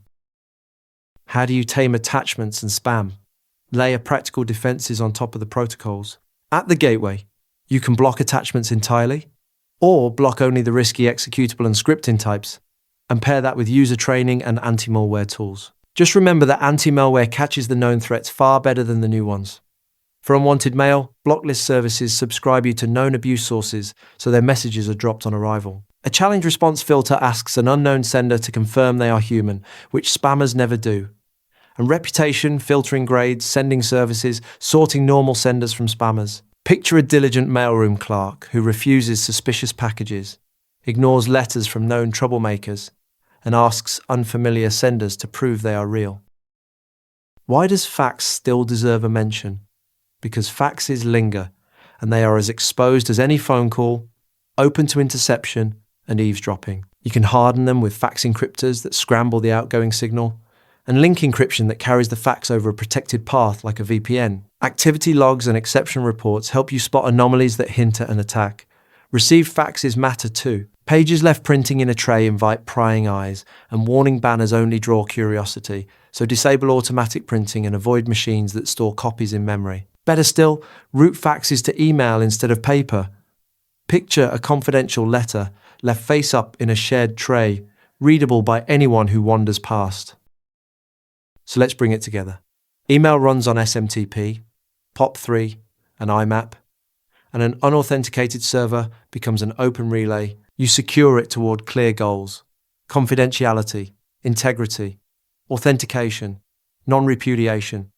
How do you tame attachments and spam? Layer practical defenses on top of the protocols. At the gateway, you can block attachments entirely, or block only the risky executable and scripting types, and pair that with user training and anti-malware tools. Just remember that anti-malware catches the known threats far better than the new ones. For unwanted mail, blocklist services subscribe you to known abuse sources so their messages are dropped on arrival. A challenge response filter asks an unknown sender to confirm they are human, which spammers never do. And reputation, filtering grades, sending services, sorting normal senders from spammers. Picture a diligent mailroom clerk who refuses suspicious packages, ignores letters from known troublemakers, and asks unfamiliar senders to prove they are real. Why does fax still deserve a mention? Because faxes linger, and they are as exposed as any phone call, open to interception and eavesdropping. You can harden them with fax encryptors that scramble the outgoing signal, and link encryption that carries the fax over a protected path like a VPN. Activity logs and exception reports help you spot anomalies that hint at an attack. Received faxes matter too. Pages left printing in a tray invite prying eyes, and warning banners only draw curiosity, so disable automatic printing and avoid machines that store copies in memory. Better still, route faxes to email instead of paper. Picture a confidential letter left face up in a shared tray, readable by anyone who wanders past. So let's bring it together. Email runs on SMTP, POP3, and IMAP, and an unauthenticated server becomes an open relay. You secure it toward clear goals: confidentiality, integrity, authentication, non-repudiation,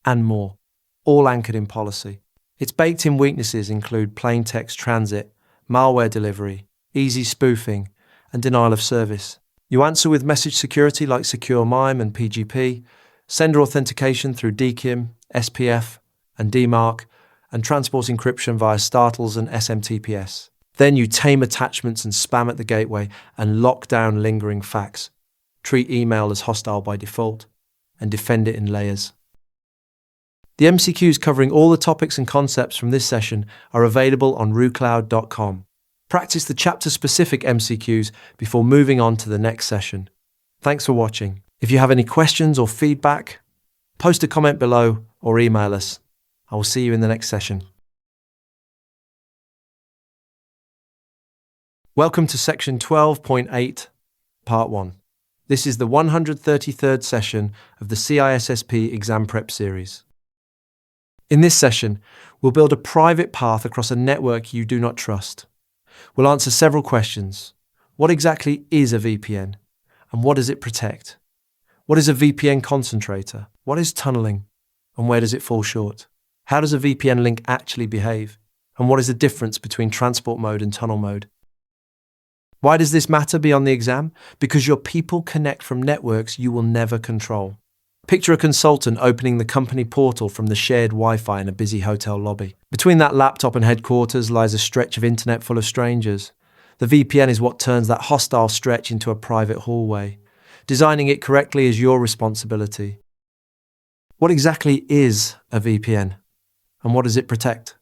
and more, all anchored in policy. Its baked-in weaknesses include plain text transit, malware delivery, easy spoofing, and denial of service. You answer with message security like Secure MIME and PGP, sender authentication through DKIM, SPF, and DMARC, and transport encryption via Startles and SMTPS. Then you tame attachments and spam at the gateway and lock down lingering fax. Treat email as hostile by default and defend it in layers. The MCQs covering all the topics and concepts from this session are available on RooCloud.com. Practice the chapter-specific MCQs before moving on to the next session. Thanks for watching. If you have any questions or feedback, post a comment below or email us. I will see you in the next session. Welcome to Section 12.8, Part 1. This is the 133rd session of the CISSP Exam Prep series. In this session, we'll build a private path across a network you do not trust. We'll answer several questions. What exactly is a VPN? And what does it protect? What is a VPN concentrator? What is tunneling? And where does it fall short? How does a VPN link actually behave? And what is the difference between transport mode and tunnel mode? Why does this matter beyond the exam? Because your people connect from networks you will never control. Picture a consultant opening the company portal from the shared Wi-Fi in a busy hotel lobby. Between that laptop and headquarters lies a stretch of internet full of strangers. The VPN is what turns that hostile stretch into a private hallway. Designing it correctly is your responsibility. What exactly is a VPN? And what does it protect?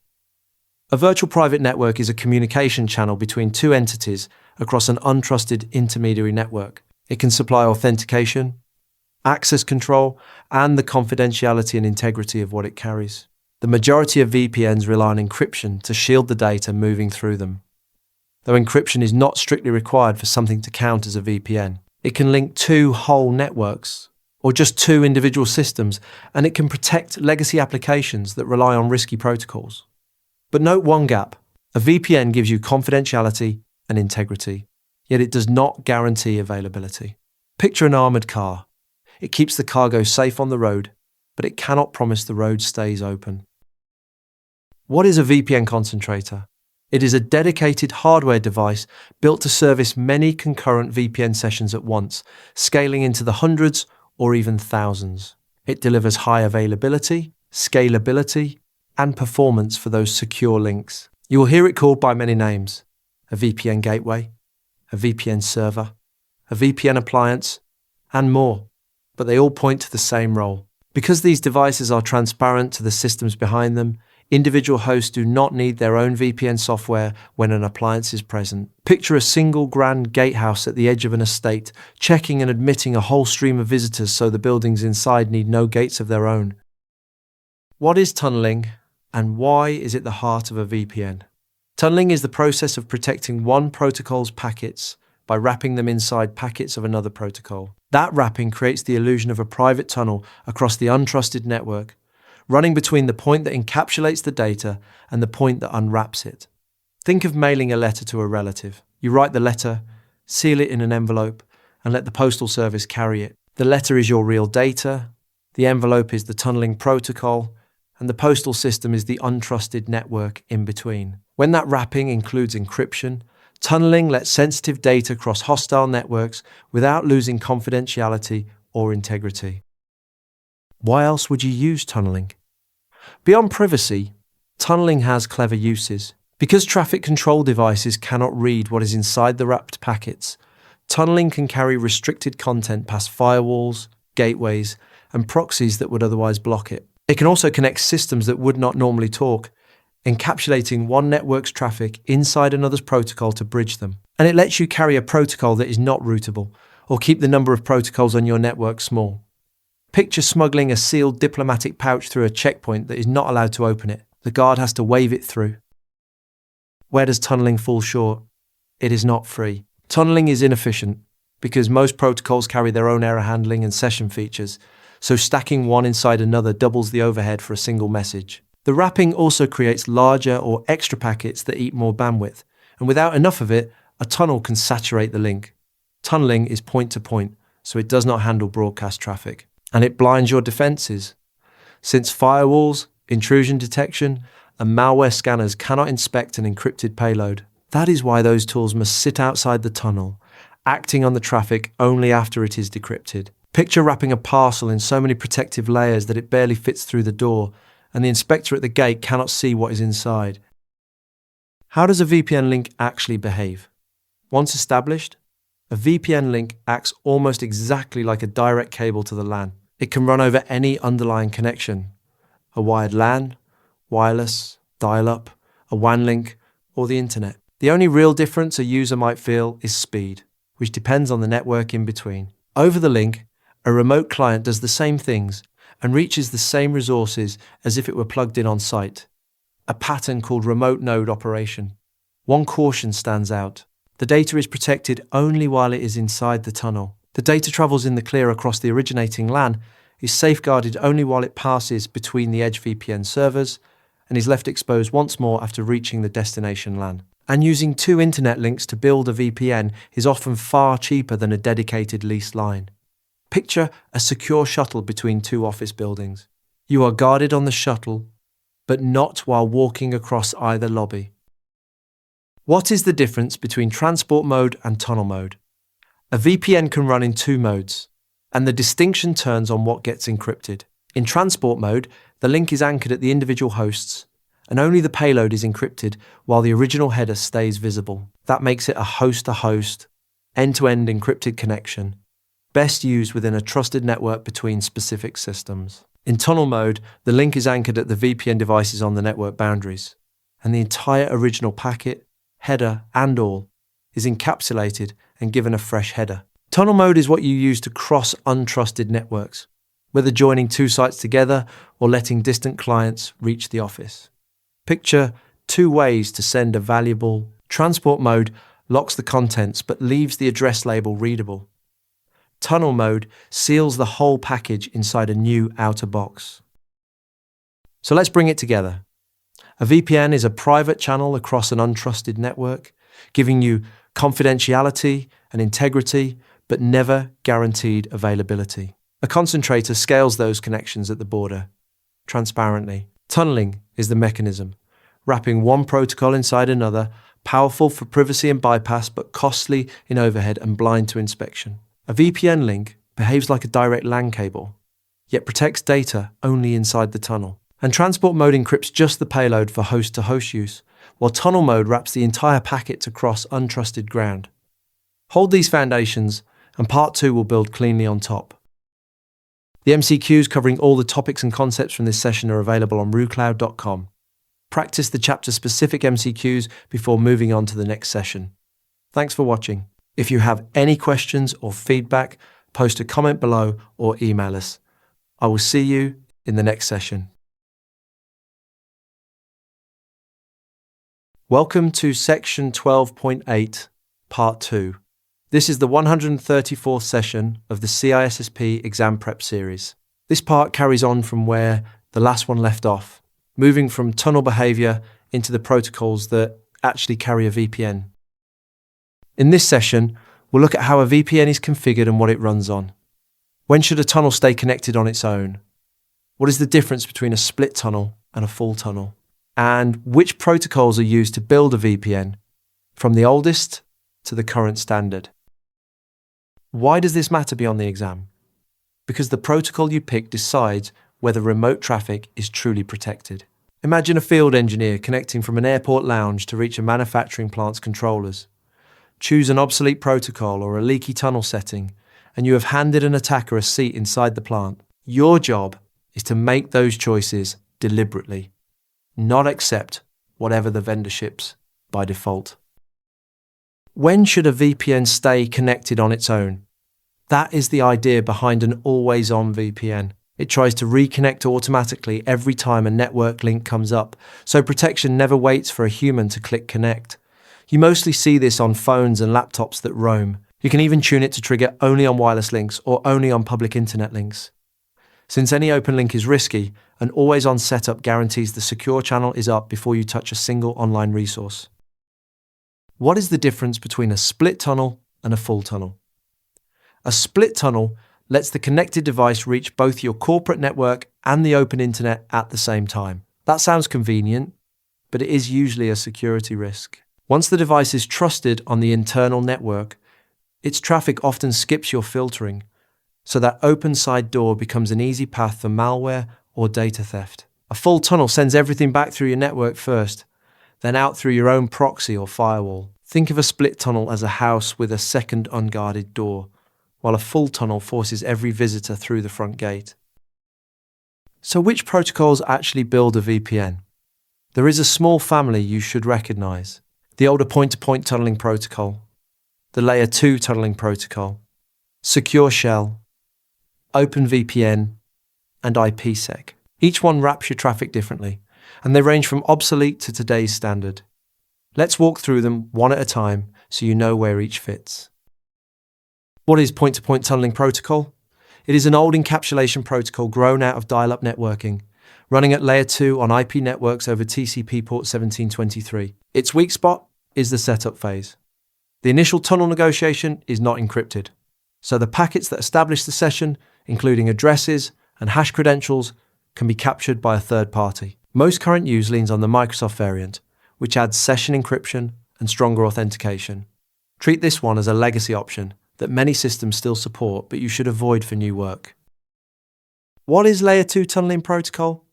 A virtual private network is a communication channel between two entities across an untrusted intermediary network. It can supply authentication, access control, and the confidentiality and integrity of what it carries. The majority of VPNs rely on encryption to shield the data moving through them. Though encryption is not strictly required for something to count as a VPN, it can link two whole networks, or just two individual systems, and it can protect legacy applications that rely on risky protocols. But note one gap. A VPN gives you confidentiality and integrity, yet it does not guarantee availability. Picture an armored car. It keeps the cargo safe on the road, but it cannot promise the road stays open. What is a VPN concentrator? It is a dedicated hardware device built to service many concurrent VPN sessions at once, scaling into the hundreds or even thousands. It delivers high availability, scalability, and performance for those secure links. You will hear it called by many names: a VPN gateway, a VPN server, a VPN appliance, and more. But they all point to the same role. Because these devices are transparent to the systems behind them, individual hosts do not need their own VPN software when an appliance is present. Picture a single grand gatehouse at the edge of an estate, checking and admitting a whole stream of visitors so the buildings inside need no gates of their own. What is tunneling, and why is it the heart of a VPN? Tunneling is the process of protecting one protocol's packets by wrapping them inside packets of another protocol. That wrapping creates the illusion of a private tunnel across the untrusted network, running between the point that encapsulates the data and the point that unwraps it. Think of mailing a letter to a relative. You write the letter, seal it in an envelope, and let the postal service carry it. The letter is your real data, the envelope is the tunneling protocol, and the postal system is the untrusted network in between. When that wrapping includes encryption, tunneling lets sensitive data cross hostile networks without losing confidentiality or integrity. Why else would you use tunneling? Beyond privacy, tunneling has clever uses. Because traffic control devices cannot read what is inside the wrapped packets, tunneling can carry restricted content past firewalls, gateways, and proxies that would otherwise block it. It can also connect systems that would not normally talk, encapsulating one network's traffic inside another's protocol to bridge them. And it lets you carry a protocol that is not routable, or keep the number of protocols on your network small. Picture smuggling a sealed diplomatic pouch through a checkpoint that is not allowed to open it. The guard has to wave it through. Where does tunneling fall short? It is not free. Tunneling is inefficient because most protocols carry their own error handling and session features, so stacking one inside another doubles the overhead for a single message. The wrapping also creates larger or extra packets that eat more bandwidth, and without enough of it, a tunnel can saturate the link. Tunneling is point-to-point, so it does not handle broadcast traffic. And it blinds your defenses. Since firewalls, intrusion detection, and malware scanners cannot inspect an encrypted payload, that is why those tools must sit outside the tunnel, acting on the traffic only after it is decrypted. Picture wrapping a parcel in so many protective layers that it barely fits through the door, and the inspector at the gate cannot see what is inside. How does a VPN link actually behave? Once established, a VPN link acts almost exactly like a direct cable to the LAN. It can run over any underlying connection: a wired LAN, wireless, dial-up, a WAN link, or the internet. The only real difference a user might feel is speed, which depends on the network in between. Over the link, a remote client does the same things and reaches the same resources as if it were plugged in on site. A pattern called remote node operation. One caution stands out. The data is protected only while it is inside the tunnel. The data travels in the clear across the originating LAN, is safeguarded only while it passes between the edge VPN servers, and is left exposed once more after reaching the destination LAN. And using two internet links to build a VPN is often far cheaper than a dedicated leased line. Picture a secure shuttle between two office buildings. You are guarded on the shuttle, but not while walking across either lobby. What is the difference between transport mode and tunnel mode? A VPN can run in two modes, and the distinction turns on what gets encrypted. In transport mode, the link is anchored at the individual hosts, and only the payload is encrypted while the original header stays visible. That makes it a host-to-host, end-to-end encrypted connection, best used within a trusted network between specific systems. In tunnel mode, the link is anchored at the VPN devices on the network boundaries, and the entire original packet, header, and all is encapsulated and given a fresh header. Tunnel mode is what you use to cross untrusted networks, whether joining two sites together or letting distant clients reach the office. Picture two ways to send a valuable. Transport mode locks the contents but leaves the address label readable. Tunnel mode seals the whole package inside a new outer box. So let's bring it together. A VPN is a private channel across an untrusted network, giving you confidentiality and integrity, but never guaranteed availability. A concentrator scales those connections at the border, transparently. Tunneling is the mechanism, wrapping one protocol inside another, powerful for privacy and bypass, but costly in overhead and blind to inspection. A VPN link behaves like a direct LAN cable. yet protects data only inside the tunnel. And transport mode encrypts just the payload for host-to-host use, while tunnel mode wraps the entire packet to cross untrusted ground. Hold these foundations, and Part 2 will build cleanly on top. The MCQs covering all the topics and concepts from this session are available on RooCloud.com. Practice the chapter-specific MCQs before moving on to the next session. Thanks for watching. If you have any questions or feedback, post a comment below or email us. I will see you in the next session. Welcome to Section 12.8, Part 2. This is the 134th session of the CISSP Exam Prep series. This part carries on from where the last one left off, moving from tunnel behavior into the protocols that actually carry a VPN. In this session, we'll look at how a VPN is configured and what it runs on. When should a tunnel stay connected on its own? What is the difference between a split tunnel and a full tunnel? And which protocols are used to build a VPN, from the oldest to the current standard? Why does this matter beyond the exam? Because the protocol you pick decides whether remote traffic is truly protected. Imagine a field engineer connecting from an airport lounge to reach a manufacturing plant's controllers. Choose an obsolete protocol or a leaky tunnel setting, and you have handed an attacker a seat inside the plant. Your job is to make those choices deliberately, not accept whatever the vendor ships by default. When should a VPN stay connected on its own? That is the idea behind an always-on VPN. It tries to reconnect automatically every time a network link comes up, so protection never waits for a human to click connect. You mostly see this on phones and laptops that roam. You can even tune it to trigger only on wireless links or only on public internet links. Since any open link is risky, an always-on setup guarantees the secure channel is up before you touch a single online resource. What is the difference between a split tunnel and a full tunnel? A split tunnel lets the connected device reach both your corporate network and the open internet at the same time. That sounds convenient, but it is usually a security risk. Once the device is trusted on the internal network, its traffic often skips your filtering, so that open side door becomes an easy path for malware or data theft. A full tunnel sends everything back through your network first, then out through your own proxy or firewall. Think of a split tunnel as a house with a second unguarded door, while a full tunnel forces every visitor through the front gate. So which protocols actually build a VPN? There is a small family you should recognize. The older point-to-point tunneling protocol, the Layer 2 tunneling protocol, Secure Shell, OpenVPN, and IPsec. Each one wraps your traffic differently, and they range from obsolete to today's standard. Let's walk through them one at a time so you know where each fits. What is point-to-point tunneling protocol? It is an old encapsulation protocol grown out of dial-up networking, running at Layer 2 on IP networks over TCP port 1723. Its weak spot is the setup phase. The initial tunnel negotiation is not encrypted, so the packets that establish the session, including addresses and hash credentials, can be captured by a third party. Most current use leans on the Microsoft variant, which adds session encryption and stronger authentication. Treat this one as a legacy option that many systems still support, but you should avoid for new work. What is Layer 2 tunneling protocol?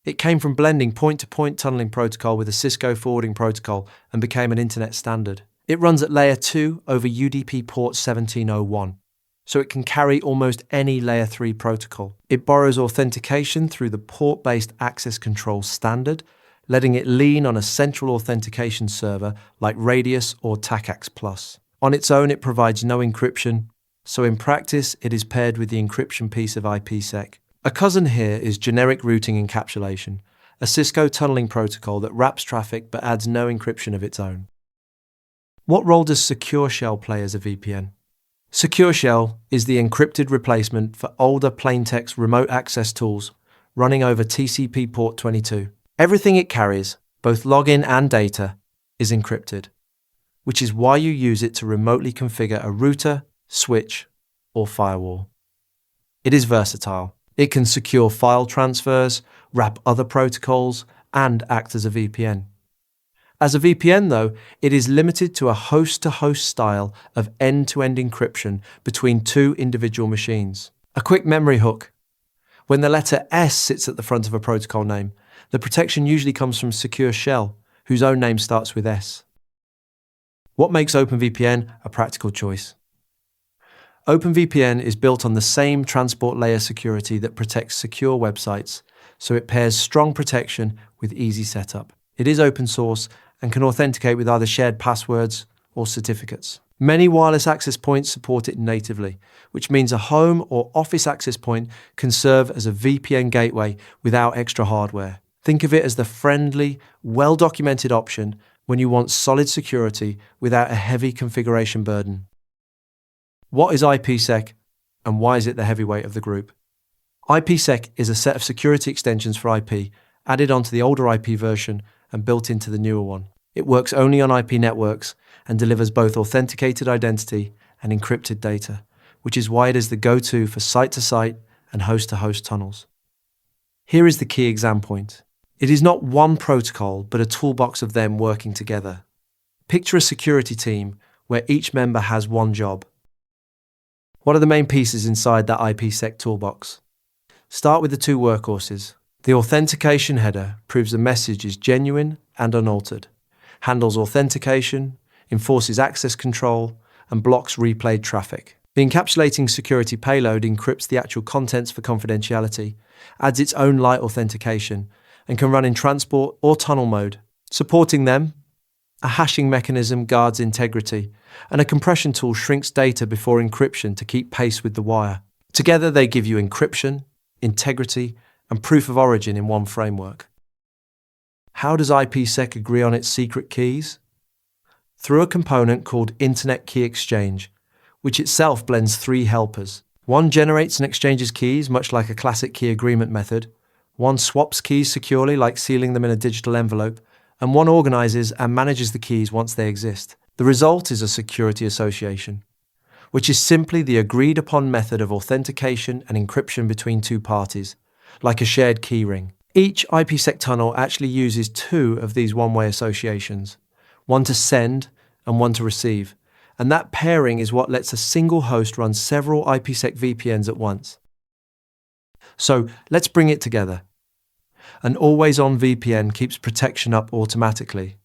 It came from blending point-to-point tunneling protocol with a Cisco forwarding protocol and became an internet standard. It runs at Layer 2 over UDP port 1701. So it can carry almost any Layer 3 protocol. It borrows authentication through the port-based access control standard, letting it lean on a central authentication server like Radius or TACACS+. On its own, it provides no encryption, so in practice, it is paired with the encryption piece of IPsec. A cousin here is generic routing encapsulation, a Cisco tunneling protocol that wraps traffic but adds no encryption of its own. What role does Secure Shell play as a VPN? Secure Shell is the encrypted replacement for older plaintext remote access tools running over TCP port 22. Everything it carries, both login and data, is encrypted, which is why you use it to remotely configure a router, switch, or firewall. It is versatile. It can secure file transfers, wrap other protocols, and act as a VPN. As a VPN, though, it is limited to a host-to-host style of end-to-end encryption between two individual machines. A quick memory hook. When the letter S sits at the front of a protocol name, the protection usually comes from Secure Shell, whose own name starts with S. What makes OpenVPN a practical choice? OpenVPN is built on the same transport layer security that protects secure websites, so it pairs strong protection with easy setup. It is open source and can authenticate with either shared passwords or certificates. Many wireless access points support it natively, which means a home or office access point can serve as a VPN gateway without extra hardware. Think of it as the friendly, well-documented option when you want solid security without a heavy configuration burden. What is IPsec, and why is it the heavyweight of the group? IPsec is a set of security extensions for IP added onto the older IP version and built into the newer one. It works only on IP networks and delivers both authenticated identity and encrypted data, which is why it is the go-to for site-to-site and host-to-host tunnels. Here is the key exam point. It is not one protocol, but a toolbox of them working together. Picture a security team where each member has one job. What are the main pieces inside that IPsec toolbox? Start with the two workhorses. The authentication header proves the message is genuine and unaltered, handles authentication, enforces access control, and blocks replayed traffic. The encapsulating security payload encrypts the actual contents for confidentiality, adds its own light authentication, and can run in transport or tunnel mode. Supporting them, a hashing mechanism guards integrity, and a compression tool shrinks data before encryption to keep pace with the wire. Together they give you encryption, integrity, and proof of origin in one framework. How does IPsec agree on its secret keys? Through a component called Internet Key Exchange, which itself blends three helpers. One generates and exchanges keys, much like a classic key agreement method. One swaps keys securely, like sealing them in a digital envelope. And one organizes and manages the keys once they exist. The result is a security association, which is simply the agreed-upon method of authentication and encryption between two parties, like a shared key ring. Each IPsec tunnel actually uses two of these one-way associations, one to send and one to receive, and that pairing is what lets a single host run several IPsec VPNs at once. So let's bring it together. An always-on VPN keeps protection up automatically,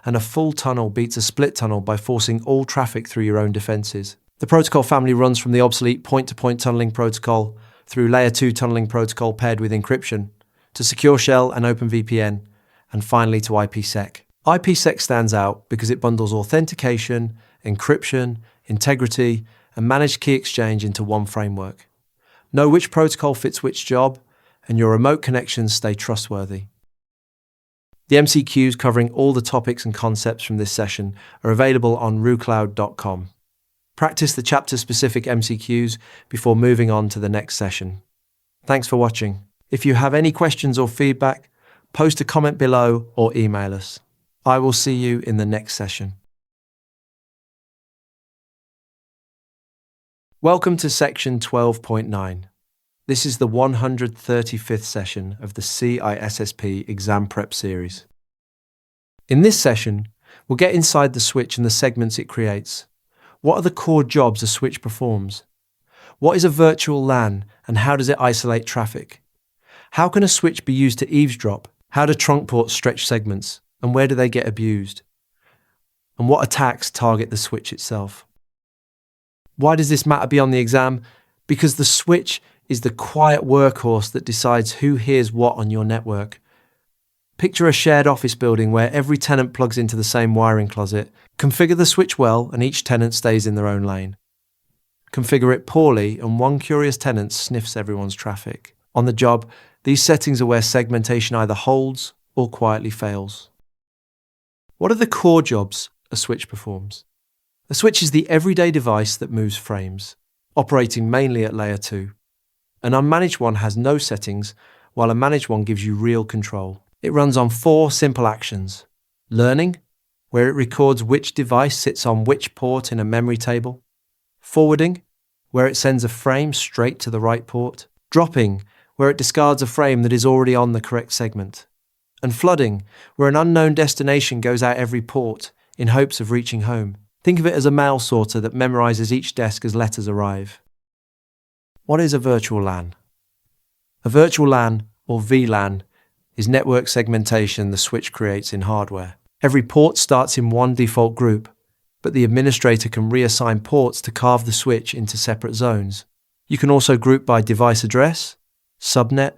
and a full tunnel beats a split tunnel by forcing all traffic through your own defenses. The protocol family runs from the obsolete point-to-point tunneling protocol through Layer 2 tunneling protocol paired with encryption, to Secure Shell and OpenVPN, and finally to IPsec. IPsec stands out because it bundles authentication, encryption, integrity, and managed key exchange into one framework. Know which protocol fits which job, and your remote connections stay trustworthy. The MCQs covering all the topics and concepts from this session are available on RooCloud.com. Practice the chapter-specific MCQs before moving on to the next session. Thanks for watching. If you have any questions or feedback, post a comment below or email us. I will see you in the next session. Welcome to section 12.9. This is the 135th session of the CISSP Exam Prep series. In this session, we'll get inside the switch and the segments it creates. What are the core jobs a switch performs? What is a virtual LAN and how does it isolate traffic? How can a switch be used to eavesdrop? How do trunk ports stretch segments? And where do they get abused? And what attacks target the switch itself? Why does this matter beyond the exam? Because the switch is the quiet workhorse that decides who hears what on your network. Picture a shared office building where every tenant plugs into the same wiring closet. Configure the switch well and each tenant stays in their own lane. Configure it poorly and one curious tenant sniffs everyone's traffic. On the job, these settings are where segmentation either holds or quietly fails. What are the core jobs a switch performs? A switch is the everyday device that moves frames, operating mainly at layer 2. An unmanaged one has no settings, while a managed one gives you real control. It runs on 4 simple actions. Learning, where it records which device sits on which port in a memory table. Forwarding, where it sends a frame straight to the right port. Dropping, where it discards a frame that is already on the correct segment. And flooding, where an unknown destination goes out every port in hopes of reaching home. Think of it as a mail sorter that memorizes each desk as letters arrive. What is a virtual LAN? A virtual LAN, or VLAN, is network segmentation the switch creates in hardware. Every port starts in one default group, but the administrator can reassign ports to carve the switch into separate zones. You can also group by device address, subnet,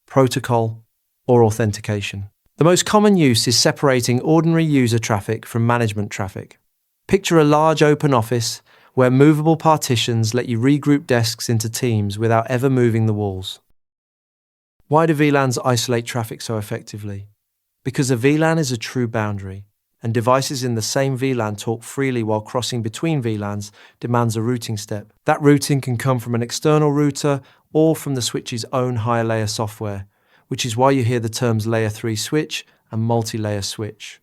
protocol, or authentication. The most common use is separating ordinary user traffic from management traffic. Picture a large open office where movable partitions let you regroup desks into teams without ever moving the walls. Why do VLANs isolate traffic so effectively? Because a VLAN is a true boundary, and devices in the same VLAN talk freely while crossing between VLANs demands a routing step. That routing can come from an external router or from the switch's own higher layer software, which is why you hear the terms layer 3 switch and multi-layer switch.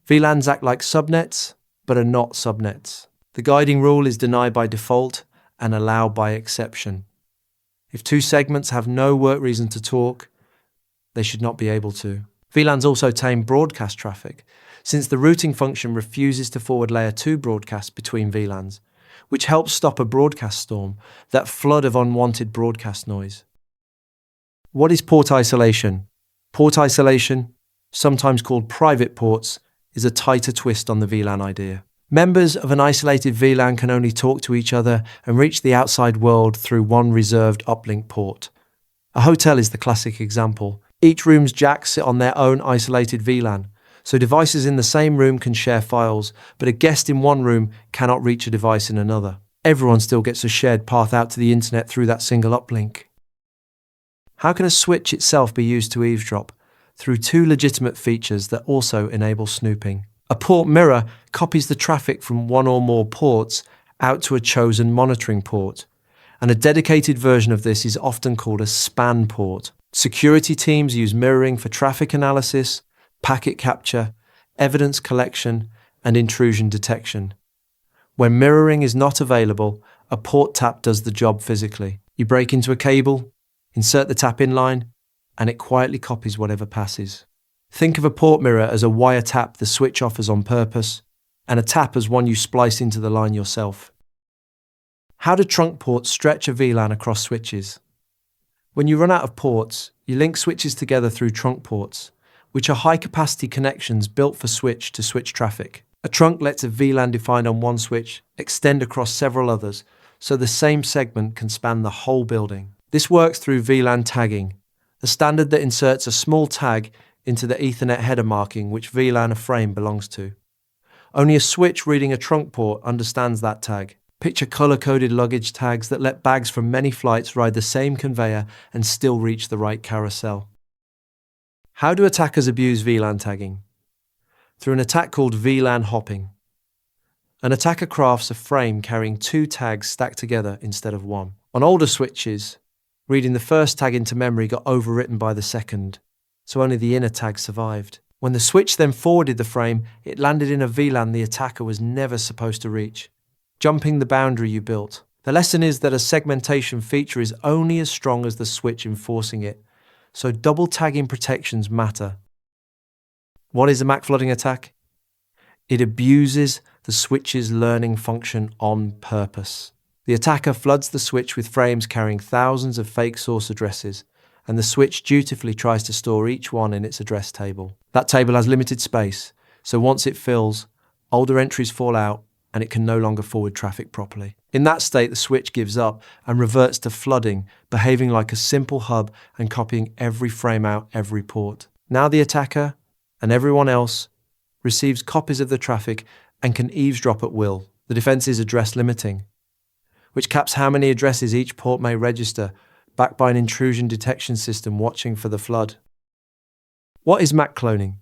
VLANs act like subnets, but are not subnets. The guiding rule is deny by default and allow by exception. If two segments have no work reason to talk, they should not be able to. VLANs also tame broadcast traffic, since the routing function refuses to forward layer 2 broadcasts between VLANs, which helps stop a broadcast storm, that flood of unwanted broadcast noise. What is port isolation? Port isolation, sometimes called private ports, is a tighter twist on the VLAN idea. Members of an isolated VLAN can only talk to each other and reach the outside world through one reserved uplink port. A hotel is the classic example. Each room's jacks sit on their own isolated VLAN, so devices in the same room can share files, but a guest in one room cannot reach a device in another. Everyone still gets a shared path out to the internet through that single uplink. How can a switch itself be used to eavesdrop? Through two legitimate features that also enable snooping. A port mirror copies the traffic from one or more ports out to a chosen monitoring port, and a dedicated version of this is often called a span port. Security teams use mirroring for traffic analysis, packet capture, evidence collection, and intrusion detection. When mirroring is not available, a port tap does the job physically. You break into a cable, insert the tap in line, and it quietly copies whatever passes. Think of a port mirror as a wire tap the switch offers on purpose, and a tap as one you splice into the line yourself. How do trunk ports stretch a VLAN across switches? When you run out of ports, you link switches together through trunk ports, which are high-capacity connections built for switch-to-switch traffic. A trunk lets a VLAN defined on one switch extend across several others, so the same segment can span the whole building. This works through VLAN tagging, a standard that inserts a small tag into the Ethernet header marking which VLAN a frame belongs to. Only a switch reading a trunk port understands that tag. Picture color-coded luggage tags that let bags from many flights ride the same conveyor and still reach the right carousel. How do attackers abuse VLAN tagging? Through an attack called VLAN hopping. An attacker crafts a frame carrying two tags stacked together instead of one. On older switches, reading the first tag into memory got overwritten by the second, so only the inner tag survived. When the switch then forwarded the frame, it landed in a VLAN the attacker was never supposed to reach, jumping the boundary you built. The lesson is that a segmentation feature is only as strong as the switch enforcing it, so double tagging protections matter. What is a MAC flooding attack? It abuses the switch's learning function on purpose. The attacker floods the switch with frames carrying thousands of fake source addresses, and the switch dutifully tries to store each one in its address table. That table has limited space, so once it fills, older entries fall out and it can no longer forward traffic properly. In that state, the switch gives up and reverts to flooding, behaving like a simple hub and copying every frame out every port. Now the attacker, and everyone else, receives copies of the traffic and can eavesdrop at will. The defense is address limiting, which caps how many addresses each port may register, backed by an intrusion detection system watching for the flood. What is MAC cloning?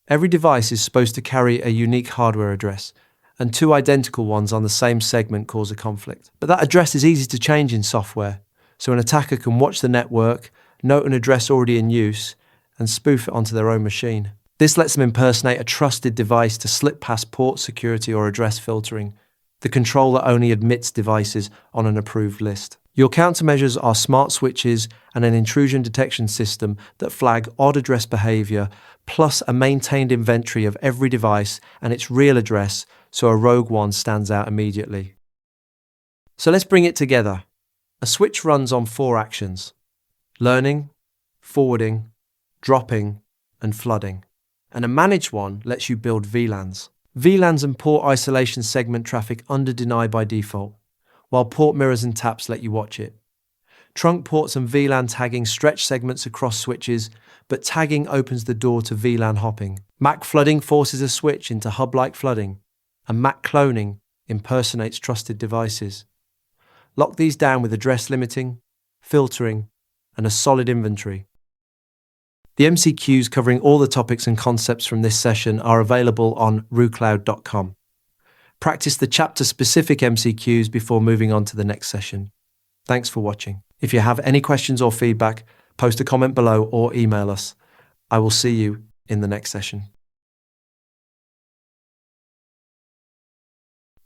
Every device is supposed to carry a unique hardware address, and two identical ones on the same segment cause a conflict. But that address is easy to change in software, so an attacker can watch the network, note an address already in use, and spoof it onto their own machine. This lets them impersonate a trusted device to slip past port security or address filtering, the control that only admits devices on an approved list. Your countermeasures are smart switches and an intrusion detection system that flag odd address behavior, plus a maintained inventory of every device and its real address, so a rogue one stands out immediately. So let's bring it together. A switch runs on 4 actions. learning, forwarding, dropping, and flooding. And a managed one lets you build VLANs. VLANs and port isolation segment traffic under-deny by default, while port mirrors and taps let you watch it. Trunk ports and VLAN tagging stretch segments across switches, but tagging opens the door to VLAN hopping. MAC flooding forces a switch into hub-like flooding, and MAC cloning impersonates trusted devices. Lock these down with address limiting, filtering, and a solid inventory. The MCQs covering all the topics and concepts from this session are available on RooCloud.com. Practice the chapter-specific MCQs before moving on to the next session. Thanks for watching. If you have any questions or feedback, post a comment below or email us. I will see you in the next session.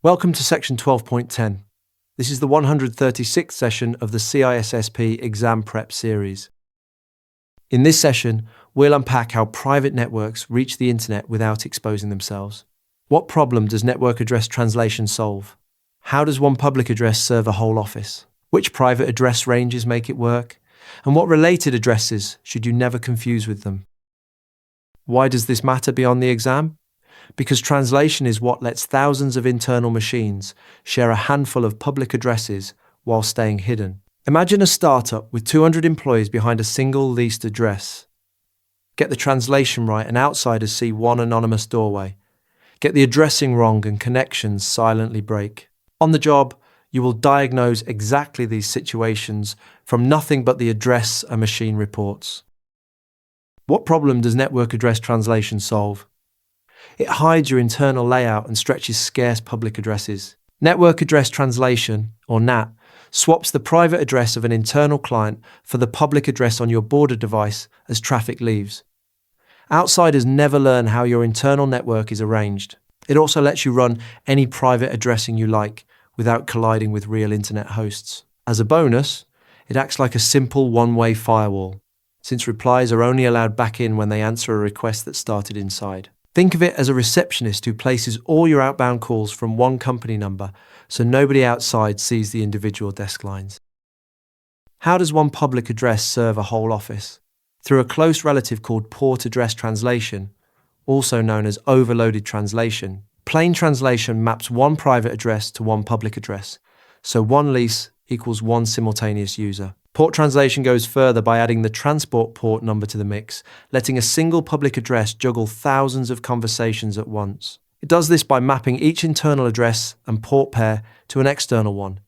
Welcome to section 12.10. This is the 136th session of the CISSP Exam Prep series. In this session, we'll unpack how private networks reach the internet without exposing themselves. What problem does network address translation solve? How does one public address serve a whole office? Which private address ranges make it work? And what related addresses should you never confuse with them? Why does this matter beyond the exam? Because translation is what lets thousands of internal machines share a handful of public addresses while staying hidden. Imagine a startup with 200 employees behind a single leased address. Get the translation right and outsiders see one anonymous doorway. Get the addressing wrong and connections silently break. On the job, you will diagnose exactly these situations from nothing but the address a machine reports. What problem does network address translation solve? It hides your internal layout and stretches scarce public addresses. Network address translation, or NAT, swaps the private address of an internal client for the public address on your border device as traffic leaves. Outsiders never learn how your internal network is arranged. It also lets you run any private addressing you like without colliding with real internet hosts. As a bonus, it acts like a simple one-way firewall, since replies are only allowed back in when they answer a request that started inside. Think of it as a receptionist who places all your outbound calls from one company number so nobody outside sees the individual desk lines. How does one public address serve a whole office? Through a close relative called port address translation, also known as overloaded translation. Plain translation maps one private address to one public address, so one lease equals one simultaneous user. Port translation goes further by adding the transport port number to the mix, letting a single public address juggle thousands of conversations at once. It does this by mapping each internal address and port pair to an external one,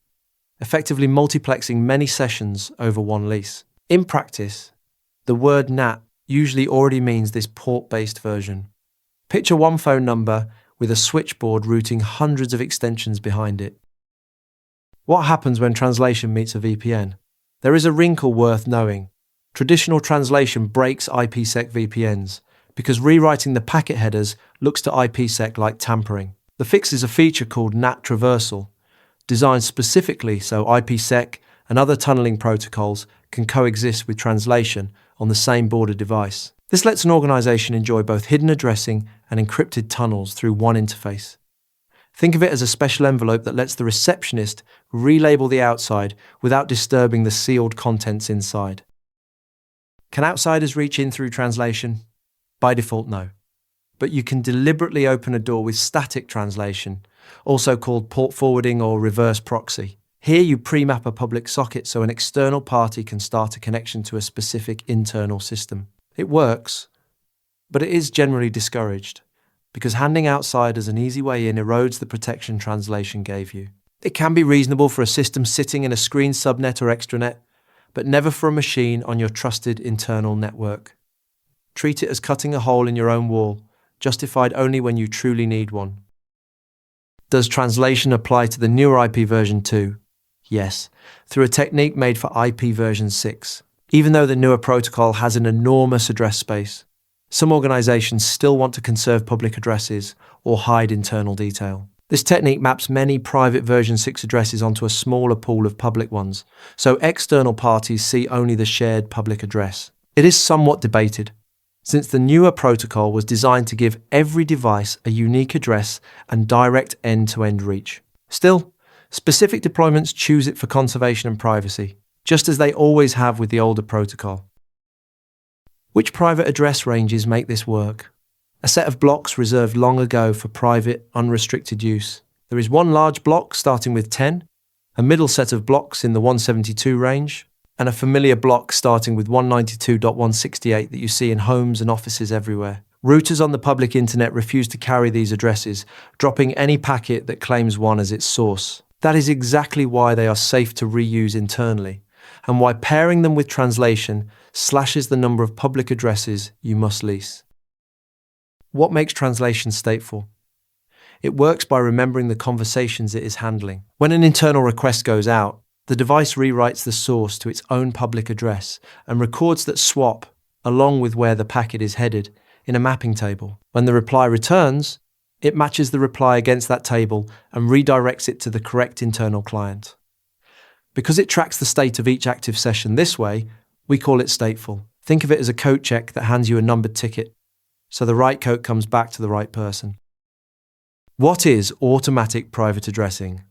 effectively multiplexing many sessions over one lease. In practice, the word NAT usually already means this port-based version. Picture one phone number with a switchboard routing hundreds of extensions behind it. What happens when translation meets a VPN? There is a wrinkle worth knowing. Traditional translation breaks IPsec VPNs because rewriting the packet headers looks to IPsec like tampering. The fix is a feature called NAT traversal, designed specifically so IPsec and other tunneling protocols can coexist with translation on the same border device. This lets an organization enjoy both hidden addressing and encrypted tunnels through one interface. Think of it as a special envelope that lets the receptionist relabel the outside without disturbing the sealed contents inside. Can outsiders reach in through translation? By default, no. But you can deliberately open a door with static translation, also called port forwarding or reverse proxy. Here you pre-map a public socket so an external party can start a connection to a specific internal system. It works, but it is generally discouraged, because handing outsiders an easy way in erodes the protection translation gave you. It can be reasonable for a system sitting in a screen subnet or extranet, but never for a machine on your trusted internal network. Treat it as cutting a hole in your own wall, justified only when you truly need one. Does translation apply to the newer IP version 2? Yes, through a technique made for IP version 6. Even though the newer protocol has an enormous address space, some organizations still want to conserve public addresses or hide internal detail. This technique maps many private version 6 addresses onto a smaller pool of public ones, so external parties see only the shared public address. It is somewhat debated, since the newer protocol was designed to give every device a unique address and direct end-to-end reach. Still, specific deployments choose it for conservation and privacy. just as they always have with the older protocol. Which private address ranges make this work? A set of blocks reserved long ago for private, unrestricted use. There is one large block starting with 10, a middle set of blocks in the 172 range, and a familiar block starting with 192.168 that you see in homes and offices everywhere. Routers on the public internet refuse to carry these addresses, dropping any packet that claims one as its source. That is exactly why they are safe to reuse internally, and why pairing them with translation slashes the number of public addresses you must lease. What makes translation stateful? It works by remembering the conversations it is handling. When an internal request goes out, the device rewrites the source to its own public address and records that swap along with where the packet is headed in a mapping table. When the reply returns, it matches the reply against that table and redirects it to the correct internal client. Because it tracks the state of each active session this way, we call it stateful. Think of it as a coat check that hands you a numbered ticket, so the right coat comes back to the right person. What is automatic private addressing,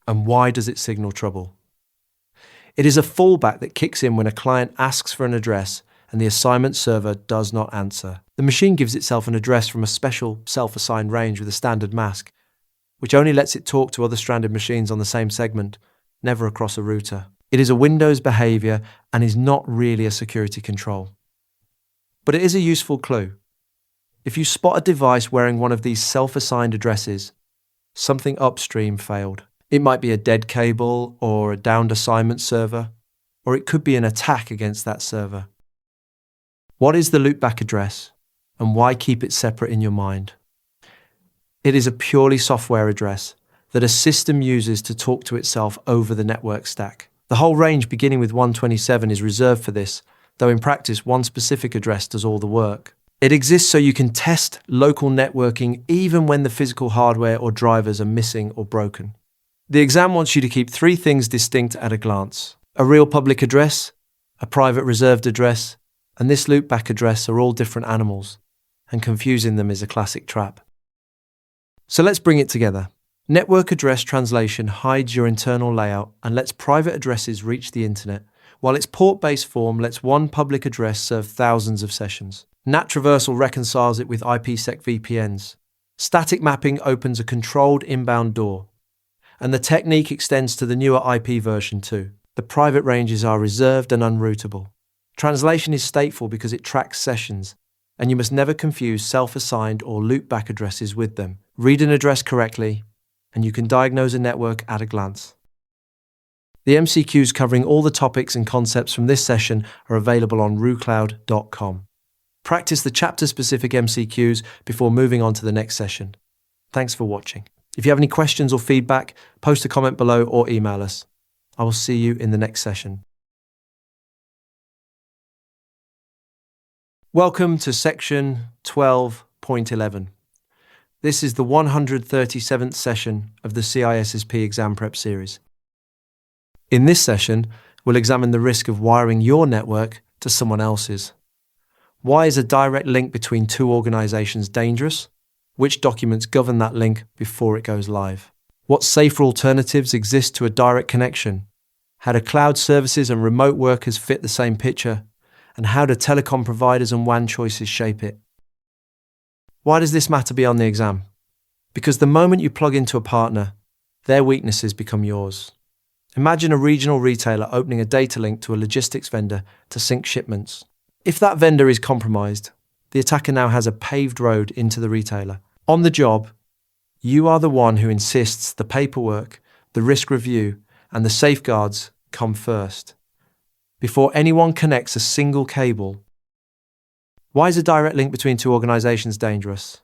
and why does it signal trouble? It is a fallback that kicks in when a client asks for an address and the assignment server does not answer. The machine gives itself an address from a special self-assigned range with a standard mask, which only lets it talk to other stranded machines on the same segment, never across a router. It is a Windows behavior and is not really a security control. But it is a useful clue. If you spot a device wearing one of these self-assigned addresses, something upstream failed. It might be a dead cable or a downed assignment server, or it could be an attack against that server. What is the loopback address, and why keep it separate in your mind? It is a purely software address that a system uses to talk to itself over the network stack. The whole range beginning with 127 is reserved for this, though in practice one specific address does all the work. It exists so you can test local networking even when the physical hardware or drivers are missing or broken. The exam wants you to keep three things distinct at a glance. A real public address, a private reserved address, and this loopback address are all different animals, and confusing them is a classic trap. So let's bring it together. Network address translation hides your internal layout and lets private addresses reach the internet, while its port-based form lets one public address serve thousands of sessions. NAT traversal reconciles it with IPsec VPNs. Static mapping opens a controlled inbound door. And the technique extends to the newer IP version too. The private ranges are reserved and unroutable. Translation is stateful because it tracks sessions, and you must never confuse self-assigned or loopback addresses with them. Read an address correctly, and you can diagnose a network at a glance. The MCQs covering all the topics and concepts from this session are available on RooCloud.com. Practice the chapter-specific MCQs before moving on to the next session. Thanks for watching. If you have any questions or feedback, post a comment below or email us. I will see you in the next session. Welcome to section 12.11. This is the 137th session of the CISSP Exam Prep series. In this session, we'll examine the risk of wiring your network to someone else's. Why is a direct link between two organizations dangerous? Which documents govern that link before it goes live? What safer alternatives exist to a direct connection? How do cloud services and remote workers fit the same picture? And how do telecom providers and WAN choices shape it? Why does this matter beyond the exam? Because the moment you plug into a partner, their weaknesses become yours. Imagine a regional retailer opening a data link to a logistics vendor to sync shipments. If that vendor is compromised, the attacker now has a paved road into the retailer. On the job, you are the one who insists the paperwork, the risk review, and the safeguards come first, before anyone connects a single cable. Why is a direct link between two organizations dangerous?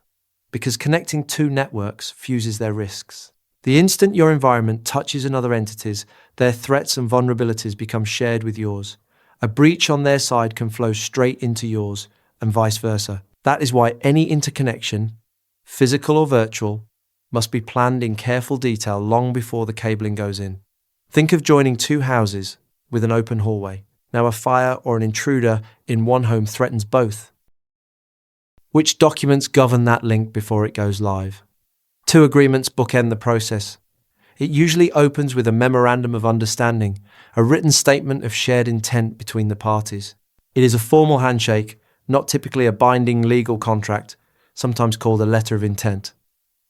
Because connecting two networks fuses their risks. The instant your environment touches another entity's, their threats and vulnerabilities become shared with yours. A breach on their side can flow straight into yours, and vice versa. That is why any interconnection, physical or virtual, must be planned in careful detail long before the cabling goes in. Think of joining two houses with an open hallway. Now a fire or an intruder in one home threatens both. Which documents govern that link before it goes live? Two agreements bookend the process. It usually opens with a memorandum of understanding, a written statement of shared intent between the parties. It is a formal handshake, not typically a binding legal contract, sometimes called a letter of intent.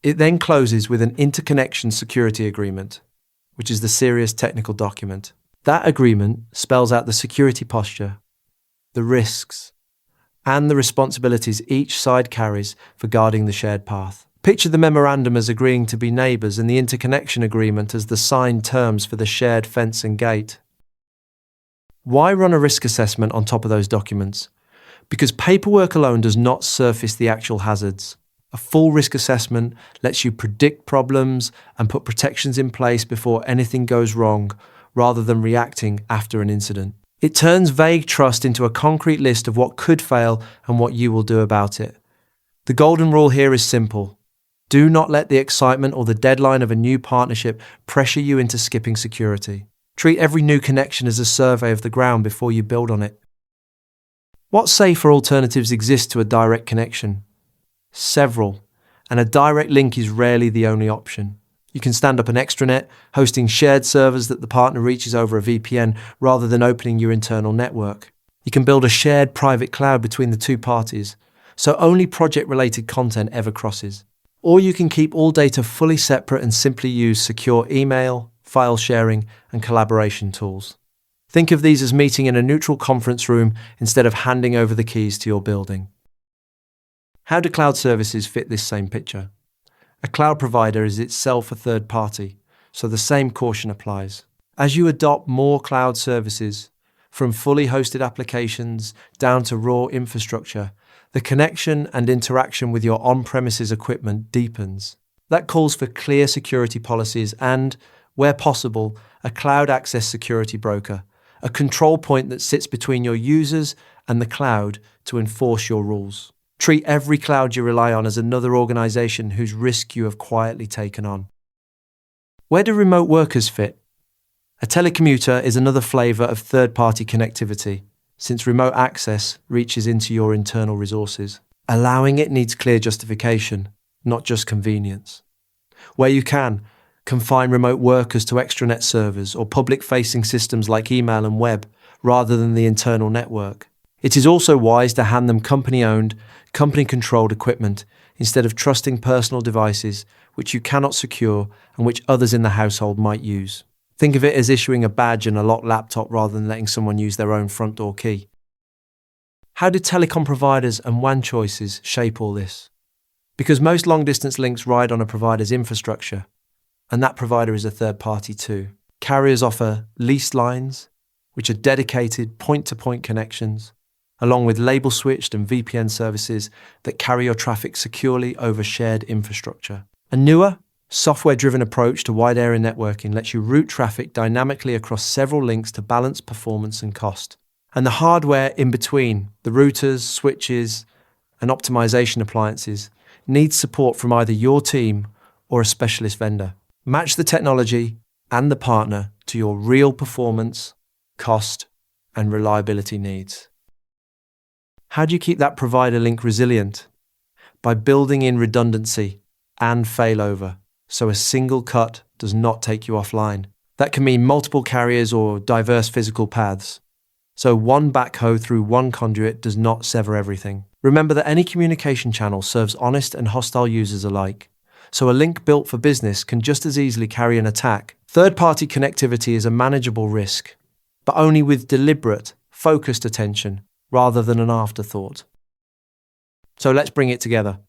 It then closes with an interconnection security agreement, which is the serious technical document. That agreement spells out the security posture, the risks, and the responsibilities each side carries for guarding the shared path. Picture the memorandum as agreeing to be neighbours and the interconnection agreement as the signed terms for the shared fence and gate. Why run a risk assessment on top of those documents? Because paperwork alone does not surface the actual hazards. A full risk assessment lets you predict problems and put protections in place before anything goes wrong, rather than reacting after an incident. It turns vague trust into a concrete list of what could fail and what you will do about it. The golden rule here is simple. Do not let the excitement or the deadline of a new partnership pressure you into skipping security. Treat every new connection as a survey of the ground before you build on it. What safer alternatives exist to a direct connection? Several, and a direct link is rarely the only option. You can stand up an extranet, hosting shared servers that the partner reaches over a VPN rather than opening your internal network. You can build a shared private cloud between the two parties, so only project-related content ever crosses. Or you can keep all data fully separate and simply use secure email, file sharing, and collaboration tools. Think of these as meeting in a neutral conference room instead of handing over the keys to your building. How do cloud services fit this same picture? A cloud provider is itself a third party, so the same caution applies. As you adopt more cloud services, from fully hosted applications down to raw infrastructure, the connection and interaction with your on-premises equipment deepens. That calls for clear security policies and, where possible, a cloud access security broker, a control point that sits between your users and the cloud to enforce your rules. Treat every cloud you rely on as another organization whose risk you have quietly taken on. Where do remote workers fit? A telecommuter is another flavor of third-party connectivity, since remote access reaches into your internal resources. Allowing it needs clear justification, not just convenience. Where you can, confine remote workers to extranet servers or public-facing systems like email and web, rather than the internal network. It is also wise to hand them company-owned, company-controlled equipment instead of trusting personal devices which you cannot secure and which others in the household might use. Think of it as issuing a badge and a locked laptop rather than letting someone use their own front door key. How do telecom providers and WAN choices shape all this? Because most long-distance links ride on a provider's infrastructure, and that provider is a third party too. Carriers offer leased lines, which are dedicated point-to-point connections, along with label-switched and VPN services that carry your traffic securely over shared infrastructure. A newer, software-driven approach to wide-area networking lets you route traffic dynamically across several links to balance performance and cost. And the hardware in between, the routers, switches, and optimization appliances, needs support from either your team or a specialist vendor. Match the technology and the partner to your real performance, cost, and reliability needs. How do you keep that provider link resilient? By building in redundancy and failover, so a single cut does not take you offline. That can mean multiple carriers or diverse physical paths. So one backhoe through one conduit does not sever everything. Remember that any communication channel serves honest and hostile users alike. So a link built for business can just as easily carry an attack. Third-party connectivity is a manageable risk, but only with deliberate, focused attention rather than an afterthought. So let's bring it together.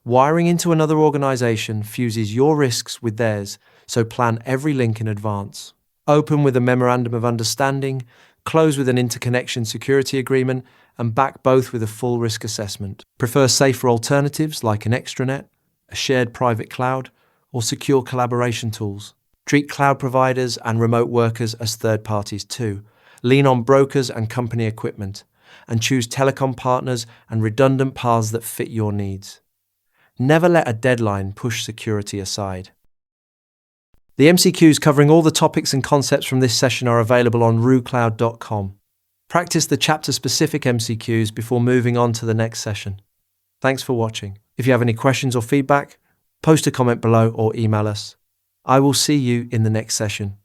Wiring into another organization fuses your risks with theirs, so plan every link in advance. Open with a memorandum of understanding, close with an interconnection security agreement, and back both with a full risk assessment. Prefer safer alternatives like an extranet, a shared private cloud, or secure collaboration tools. Treat cloud providers and remote workers as third parties too. Lean on brokers and company equipment, and choose telecom partners and redundant paths that fit your needs. Never let a deadline push security aside. The MCQs covering all the topics and concepts from this session are available on RooCloud.com. Practice the chapter-specific MCQs before moving on to the next session. Thanks for watching. If you have any questions or feedback, post a comment below or email us. I will see you in the next session.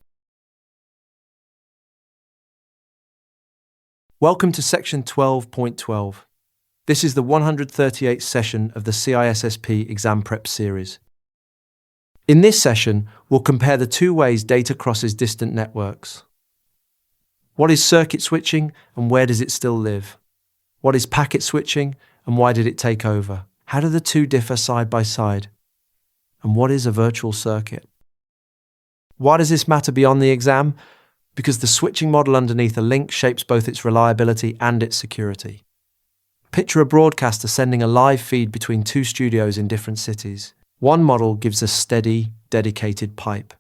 Welcome to section 12.12. This is the 138th session of the CISSP Exam Prep series. In this session, we'll compare the two ways data crosses distant networks. What is circuit switching and where does it still live? What is packet switching and why did it take over? How do the two differ side by side? And what is a virtual circuit? Why does this matter beyond the exam? Because the switching model underneath a link shapes both its reliability and its security. Picture a broadcaster sending a live feed between two studios in different cities. One model gives a steady, dedicated pipe.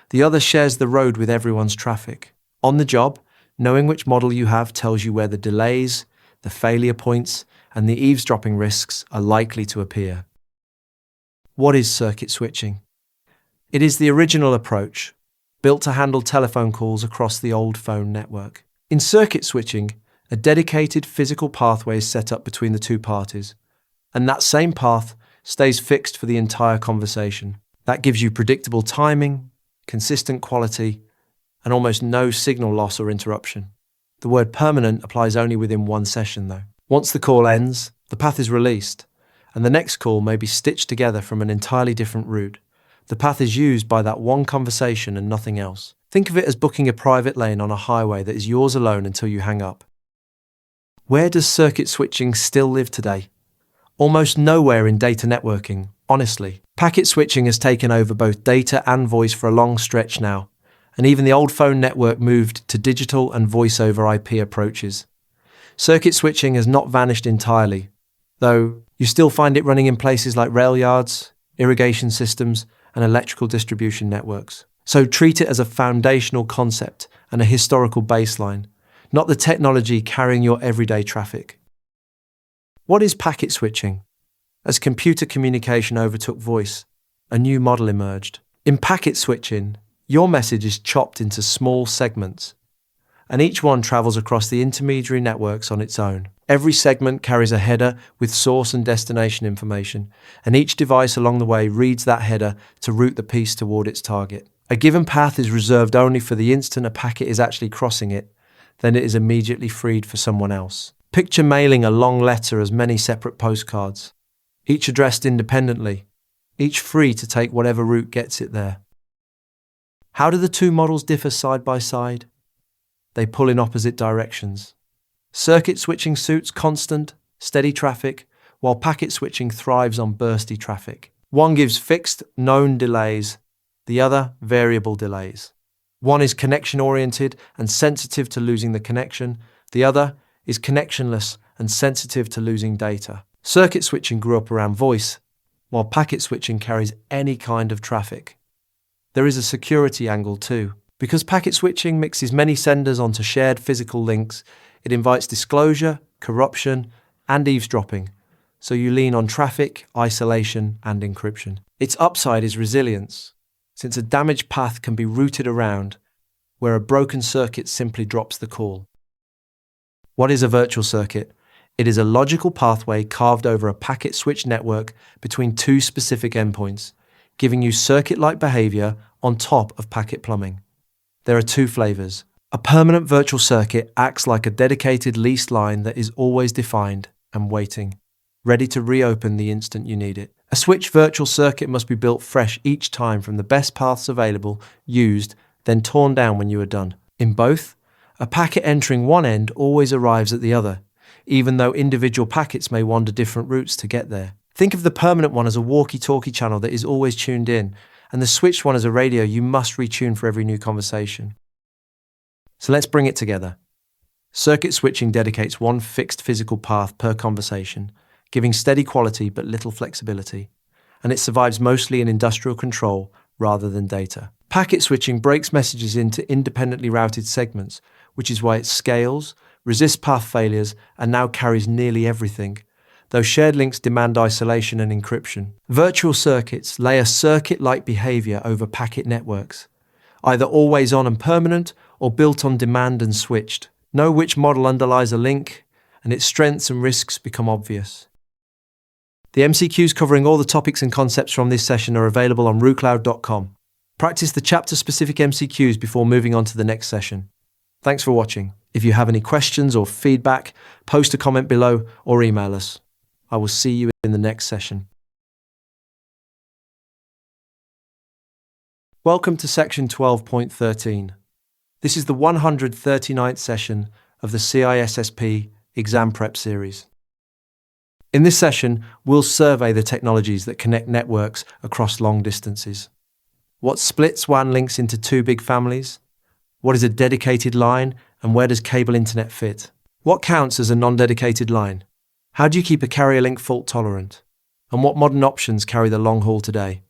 The other shares the road with everyone's traffic. On the job, knowing which model you have tells you where the delays, the failure points, and the eavesdropping risks are likely to appear. What is circuit switching? It is the original approach, built to handle telephone calls across the old phone network. In circuit switching, a dedicated physical pathway is set up between the two parties, and that same path stays fixed for the entire conversation. That gives you predictable timing, consistent quality, and almost no signal loss or interruption. The word permanent applies only within one session though. Once the call ends, the path is released, and the next call may be stitched together from an entirely different route. The path is used by that one conversation and nothing else. Think of it as booking a private lane on a highway that is yours alone until you hang up. Where does circuit switching still live today? Almost nowhere in data networking, honestly. Packet switching has taken over both data and voice for a long stretch now, and even the old phone network moved to digital and voice over IP approaches. Circuit switching has not vanished entirely, though you still find it running in places like rail yards, irrigation systems, and electrical distribution networks. So treat it as a foundational concept and a historical baseline, not the technology carrying your everyday traffic. What is packet switching? As computer communication overtook voice, a new model emerged. In packet switching, your message is chopped into small segments, and each one travels across the intermediary networks on its own. Every segment carries a header with source and destination information, and each device along the way reads that header to route the piece toward its target. A given path is reserved only for the instant a packet is actually crossing it, then it is immediately freed for someone else. Picture mailing a long letter as many separate postcards, each addressed independently, each free to take whatever route gets it there. How do the two models differ side by side? They pull in opposite directions. Circuit switching suits constant, steady traffic, while packet switching thrives on bursty traffic. One gives fixed, known delays, the other variable delays. One is connection-oriented and sensitive to losing the connection, the other is connectionless and sensitive to losing data. Circuit switching grew up around voice, while packet switching carries any kind of traffic. There is a security angle too. Because packet switching mixes many senders onto shared physical links, it invites disclosure, corruption, and eavesdropping, so you lean on traffic, isolation, and encryption. Its upside is resilience, since a damaged path can be routed around, where a broken circuit simply drops the call. What is a virtual circuit? It is a logical pathway carved over a packet switch network between two specific endpoints, giving you circuit-like behavior on top of packet plumbing. There are two flavors. A permanent virtual circuit acts like a dedicated leased line that is always defined and waiting, ready to reopen the instant you need it. A switch virtual circuit must be built fresh each time from the best paths available, used, then torn down when you are done. In both, a packet entering one end always arrives at the other, even though individual packets may wander different routes to get there. Think of the permanent one as a walkie-talkie channel that is always tuned in, and the switched one as a radio you must retune for every new conversation. So let's bring it together. Circuit switching dedicates one fixed physical path per conversation, giving steady quality but little flexibility, and it survives mostly in industrial control rather than data. Packet switching breaks messages into independently routed segments, which is why it scales, resists path failures, and now carries nearly everything, though shared links demand isolation and encryption. Virtual circuits lay a circuit-like behavior over packet networks, either always on and permanent or built on demand and switched. Know which model underlies a link, and its strengths and risks become obvious. The MCQs covering all the topics and concepts from this session are available on RooCloud.com. Practice the chapter-specific MCQs before moving on to the next session. Thanks for watching. If you have any questions or feedback, post a comment below or email us. I will see you in the next session. Welcome to section 12.13. This is the 139th session of the CISSP Exam Prep series. In this session, we'll survey the technologies that connect networks across long distances. What splits WAN links into two big families? What is a dedicated line, and where does cable internet fit? What counts as a non-dedicated line? How do you keep a carrier link fault tolerant? And what modern options carry the long haul today?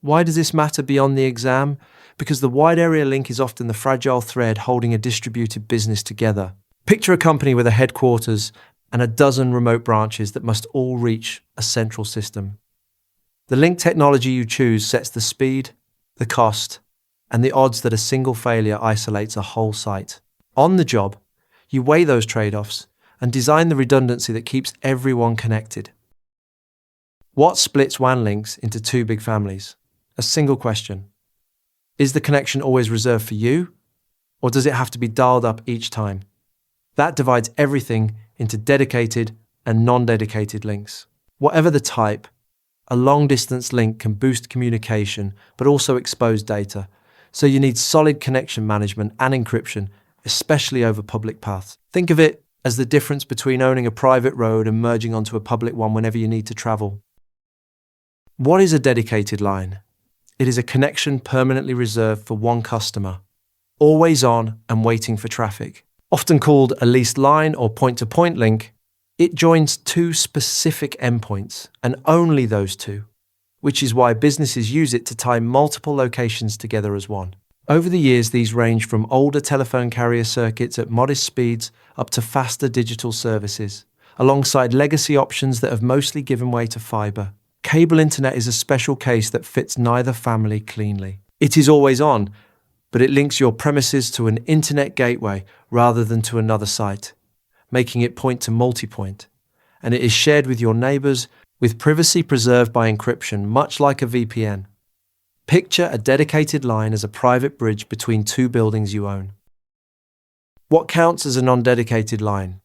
Why does this matter beyond the exam? Because the wide area link is often the fragile thread holding a distributed business together. Picture a company with a headquarters and a dozen remote branches that must all reach a central system. The link technology you choose sets the speed, the cost, and the odds that a single failure isolates a whole site. On the job, you weigh those trade-offs and design the redundancy that keeps everyone connected. What splits WAN links into two big families? A single question. Is the connection always reserved for you, or does it have to be dialed up each time? That divides everything into dedicated and non-dedicated links. Whatever the type, a long-distance link can boost communication but also expose data, so you need solid connection management and encryption, especially over public paths. Think of it as the difference between owning a private road and merging onto a public one whenever you need to travel. What is a dedicated line? It is a connection permanently reserved for one customer, always on and waiting for traffic. Often called a leased line or point-to-point link, it joins two specific endpoints, and only those two, which is why businesses use it to tie multiple locations together as one. Over the years, these range from older telephone carrier circuits at modest speeds up to faster digital services, alongside legacy options that have mostly given way to fiber. Cable internet is a special case that fits neither family cleanly. It is always on, but it links your premises to an internet gateway rather than to another site, making it point to multipoint, and it is shared with your neighbors with privacy preserved by encryption, much like a VPN. Picture a dedicated line as a private bridge between two buildings you own. What counts as a non-dedicated line?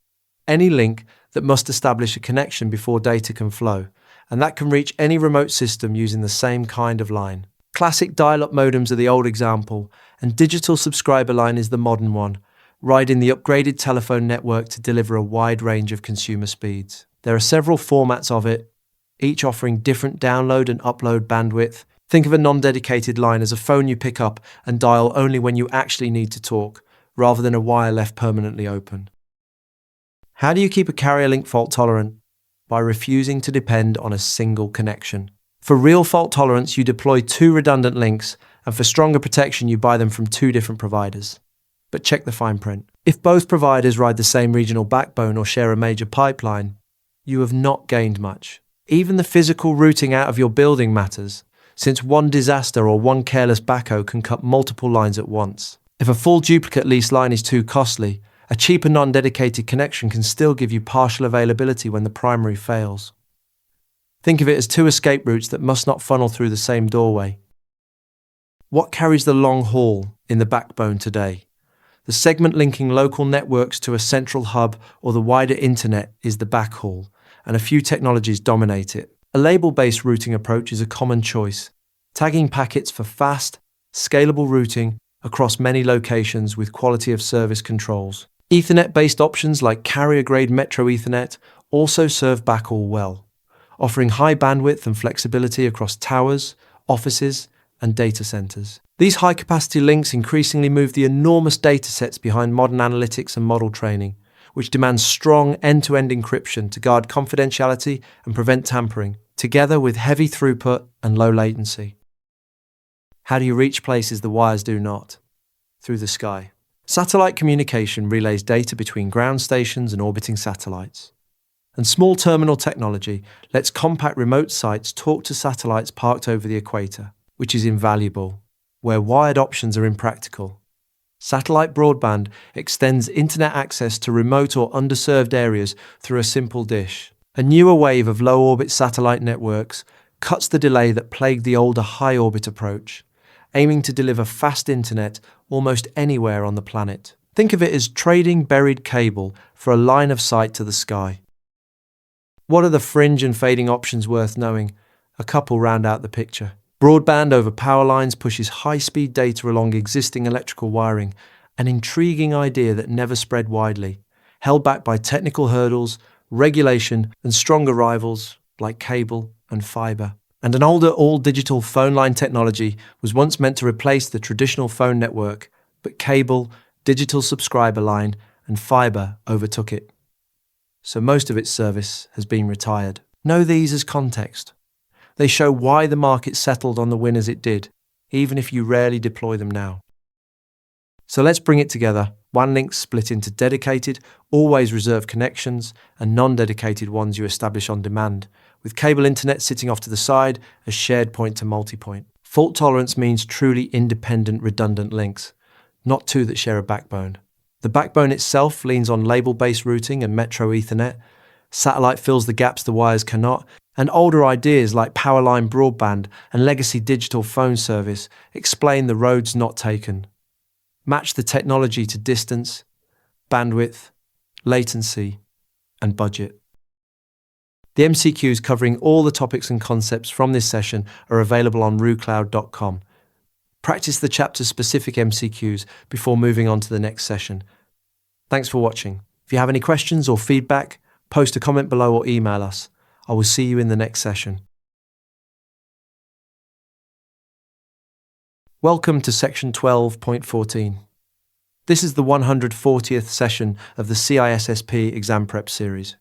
Any link that must establish a connection before data can flow, and that can reach any remote system using the same kind of line. Classic dial-up modems are the old example, and digital subscriber line is the modern one, riding the upgraded telephone network to deliver a wide range of consumer speeds. There are several formats of it, each offering different download and upload bandwidth. Think of a non-dedicated line as a phone you pick up and dial only when you actually need to talk, rather than a wire left permanently open. How do you keep a carrier link fault tolerant? By refusing to depend on a single connection. For real fault tolerance, you deploy two redundant links, and for stronger protection, you buy them from two different providers. But check the fine print. If both providers ride the same regional backbone or share a major pipeline, you have not gained much. Even the physical routing out of your building matters, since one disaster or one careless backhoe can cut multiple lines at once. If a full duplicate lease line is too costly, a cheaper non-dedicated connection can still give you partial availability when the primary fails. Think of it as two escape routes that must not funnel through the same doorway. What carries the long haul in the backbone today? The segment linking local networks to a central hub or the wider internet is the backhaul, and a few technologies dominate it. A label-based routing approach is a common choice, tagging packets for fast, scalable routing across many locations with quality of service controls. Ethernet-based options like carrier-grade Metro Ethernet also serve backhaul well, offering high bandwidth and flexibility across towers, offices, and data centers. These high-capacity links increasingly move the enormous datasets behind modern analytics and model training, which demands strong end-to-end encryption to guard confidentiality and prevent tampering, together with heavy throughput and low latency. How do you reach places the wires do not? Through the sky. Satellite communication relays data between ground stations and orbiting satellites. And small terminal technology lets compact remote sites talk to satellites parked over the equator, which is invaluable, where wired options are impractical. Satellite broadband extends internet access to remote or underserved areas through a simple dish. A newer wave of low-orbit satellite networks cuts the delay that plagued the older high-orbit approach, aiming to deliver fast internet almost anywhere on the planet. Think of it as trading buried cable for a line of sight to the sky. What are the fringe and fading options worth knowing? A couple round out the picture. Broadband over power lines pushes high-speed data along existing electrical wiring, an intriguing idea that never spread widely, held back by technical hurdles, regulation, and stronger rivals like cable and fiber. And an older all-digital phone line technology was once meant to replace the traditional phone network, but cable, digital subscriber line, and fiber overtook it. So most of its service has been retired. Know these as context. They show why the market settled on the winners it did, even if you rarely deploy them now. So let's bring it together. WAN links split into dedicated, always reserved connections and non-dedicated ones you establish on demand, with cable internet sitting off to the side as shared point to multipoint. Fault tolerance means truly independent, redundant links, not two that share a backbone. The backbone itself leans on label-based routing and metro Ethernet. Satellite fills the gaps the wires cannot, and older ideas like powerline broadband and legacy digital phone service explain the roads not taken. Match the technology to distance, bandwidth, latency, and budget. The MCQs covering all the topics and concepts from this session are available on RooCloud.com. Practice the chapter-specific MCQs before moving on to the next session. Thanks for watching. If you have any questions or feedback, post a comment below or email us. I will see you in the next session. Welcome to section 12.14. This is the 140th session of the CISSP exam prep series.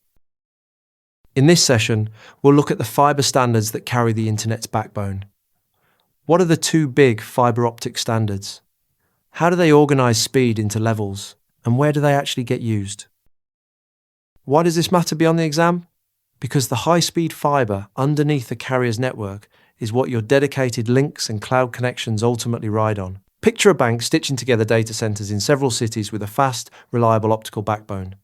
In this session, we'll look at the fiber standards that carry the Internet's backbone. What are the two big fiber-optic standards? How do they organize speed into levels, and where do they actually get used? Why does this matter beyond the exam? Because the high-speed fiber underneath the carrier's network is what your dedicated links and cloud connections ultimately ride on. Picture a bank stitching together data centers in several cities with a fast, reliable optical backbone.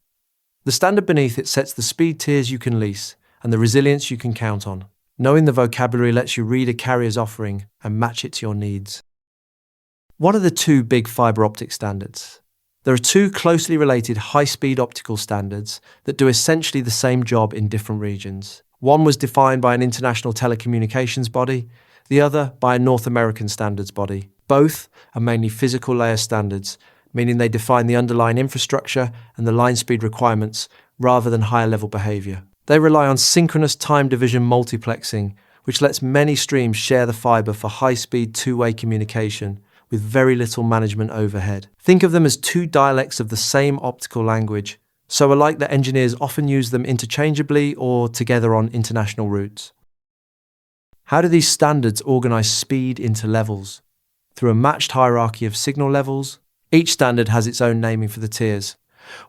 The standard beneath it sets the speed tiers you can lease and the resilience you can count on. Knowing the vocabulary lets you read a carrier's offering and match it to your needs. What are the two big fiber optic standards? There are two closely related high-speed optical standards that do essentially the same job in different regions. One was defined by an international telecommunications body, the other by a North American standards body. Both are mainly physical layer standards, meaning they define the underlying infrastructure and the line speed requirements rather than higher-level behavior. They rely on synchronous time division multiplexing, which lets many streams share the fiber for high-speed two-way communication with very little management overhead. Think of them as two dialects of the same optical language, so alike that engineers often use them interchangeably or together on international routes. How do these standards organize speed into levels? Through a matched hierarchy of signal levels. Each standard has its own naming for the tiers,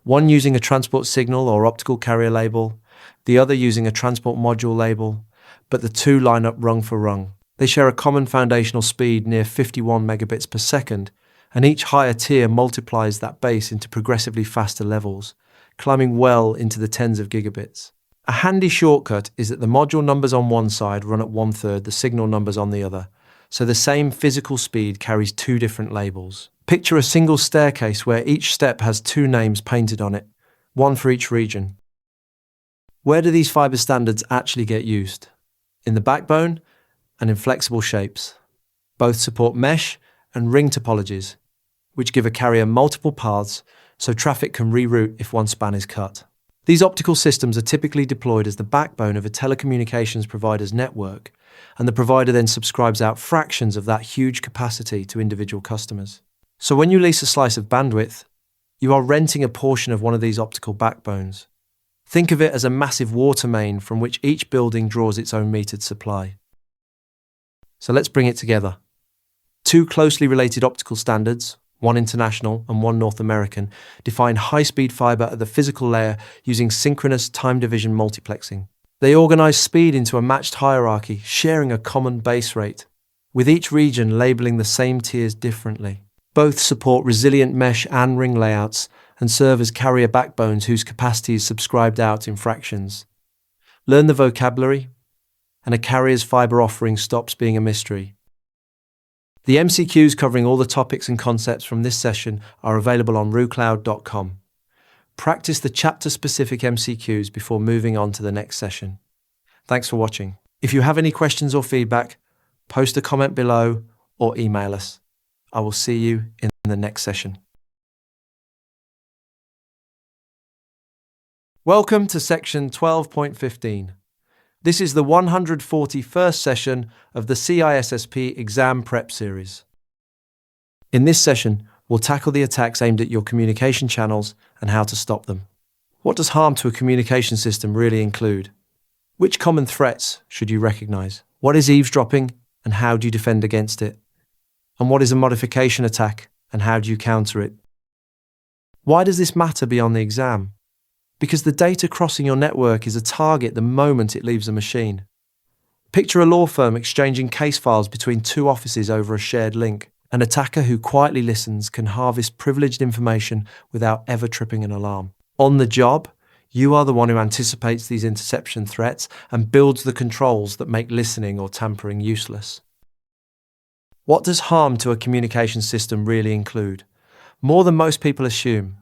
one using a transport signal or optical carrier label, the other using a transport module label, but the two line up rung for rung. They share a common foundational speed near 51 megabits per second, and each higher tier multiplies that base into progressively faster levels, climbing well into the tens of gigabits. A handy shortcut is that the module numbers on one side run at 1/3 the signal numbers on the other, so the same physical speed carries two different labels. Picture a single staircase where each step has two names painted on it, one for each region. Where do these fiber standards actually get used? In the backbone and in flexible shapes. Both support mesh and ring topologies, which give a carrier multiple paths so traffic can reroute if one span is cut. These optical systems are typically deployed as the backbone of a telecommunications provider's network, and the provider then subscribes out fractions of that huge capacity to individual customers. So when you lease a slice of bandwidth, you are renting a portion of one of these optical backbones. Think of it as a massive water main from which each building draws its own metered supply. So let's bring it together. Two closely related optical standards, one international and one North American, define high-speed fiber at the physical layer using synchronous time division multiplexing. They organize speed into a matched hierarchy, sharing a common base rate, with each region labeling the same tiers differently. Both support resilient mesh and ring layouts and serve as carrier backbones whose capacity is subscribed out in fractions. Learn the vocabulary, and a carrier's fiber offering stops being a mystery. The MCQs covering all the topics and concepts from this session are available on RooCloud.com. Practice the chapter-specific MCQs before moving on to the next session. Thanks for watching. If you have any questions or feedback, post a comment below or email us. I will see you in the next session. Welcome to section 12.15. This is the 141st session of the CISSP Exam Prep series. In this session, we'll tackle the attacks aimed at your communication channels and how to stop them. What does harm to a communication system really include? Which common threats should you recognize? What is eavesdropping and how do you defend against it? And what is a modification attack and how do you counter it? Why does this matter beyond the exam? Because the data crossing your network is a target the moment it leaves a machine. Picture a law firm exchanging case files between two offices over a shared link. An attacker who quietly listens can harvest privileged information without ever tripping an alarm. On the job, you are the one who anticipates these interception threats and builds the controls that make listening or tampering useless. What does harm to a communication system really include? More than most people assume.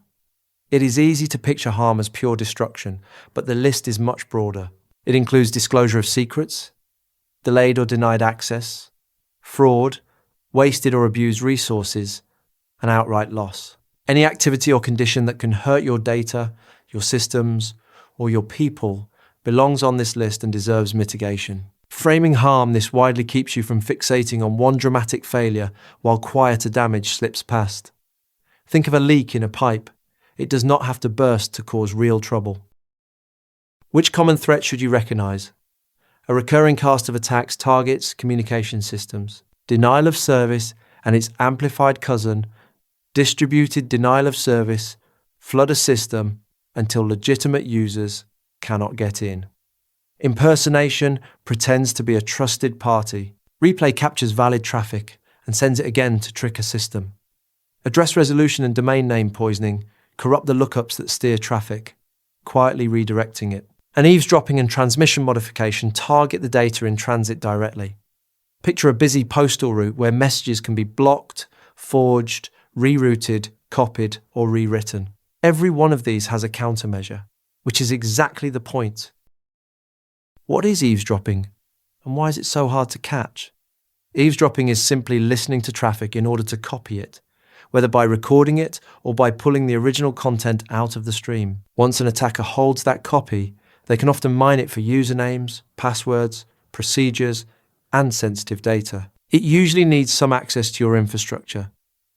It is easy to picture harm as pure destruction, but the list is much broader. It includes disclosure of secrets, delayed or denied access, fraud, wasted or abused resources, and outright loss. Any activity or condition that can hurt your data, your systems, or your people belongs on this list and deserves mitigation. Framing harm this widely keeps you from fixating on one dramatic failure while quieter damage slips past. Think of a leak in a pipe. It does not have to burst to cause real trouble. Which common threat should you recognize? A recurring cast of attacks targets communication systems. Denial of service and its amplified cousin, distributed denial of service, flood a system until legitimate users cannot get in. Impersonation pretends to be a trusted party. Replay captures valid traffic and sends it again to trick a system. Address resolution and domain name poisoning corrupt the lookups that steer traffic, quietly redirecting it. And eavesdropping and transmission modification target the data in transit directly. Picture a busy postal route where messages can be blocked, forged, rerouted, copied, or rewritten. Every one of these has a countermeasure, which is exactly the point. What is eavesdropping, and why is it so hard to catch? Eavesdropping is simply listening to traffic in order to copy it, whether by recording it or by pulling the original content out of the stream. Once an attacker holds that copy, they can often mine it for usernames, passwords, procedures, and sensitive data. It usually needs some access to your infrastructure,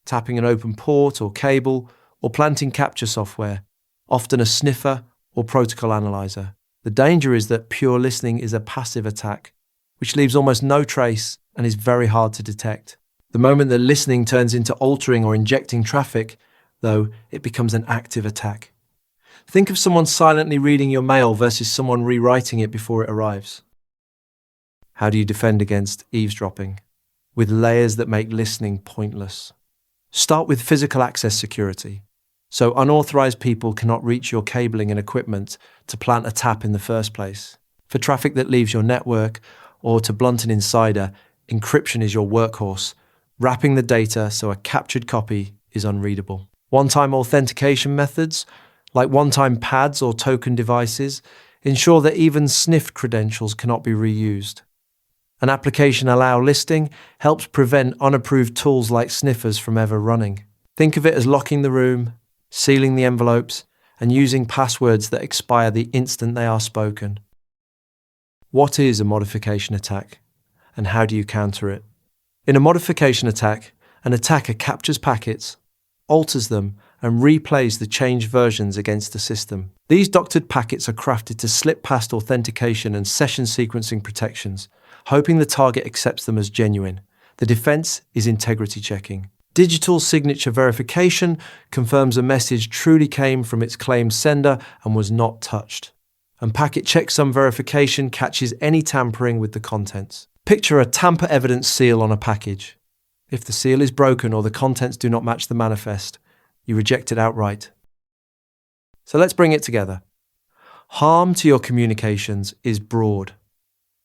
tapping an open port or cable, or planting capture software, often a sniffer or protocol analyzer. The danger is that pure listening is a passive attack, which leaves almost no trace and is very hard to detect. The moment that listening turns into altering or injecting traffic, though, it becomes an active attack. Think of someone silently reading your mail versus someone rewriting it before it arrives. How do you defend against eavesdropping? With layers that make listening pointless. Start with physical access security, so unauthorized people cannot reach your cabling and equipment to plant a tap in the first place. For traffic that leaves your network, or to blunt an insider, encryption is your workhorse, wrapping the data so a captured copy is unreadable. One-time authentication methods, like one-time pads or token devices, ensure that even sniffed credentials cannot be reused. An application allow listing helps prevent unapproved tools like sniffers from ever running. Think of it as locking the room, sealing the envelopes, and using passwords that expire the instant they are spoken. What is a modification attack, and how do you counter it? In a modification attack, an attacker captures packets, alters them, and replays the changed versions against the system. These doctored packets are crafted to slip past authentication and session sequencing protections, hoping the target accepts them as genuine. The defense is integrity checking. Digital signature verification confirms a message truly came from its claimed sender and was not touched. And packet checksum verification catches any tampering with the contents. Picture a tamper evidence seal on a package. If the seal is broken or the contents do not match the manifest, you reject it outright. So let's bring it together. Harm to your communications is broad,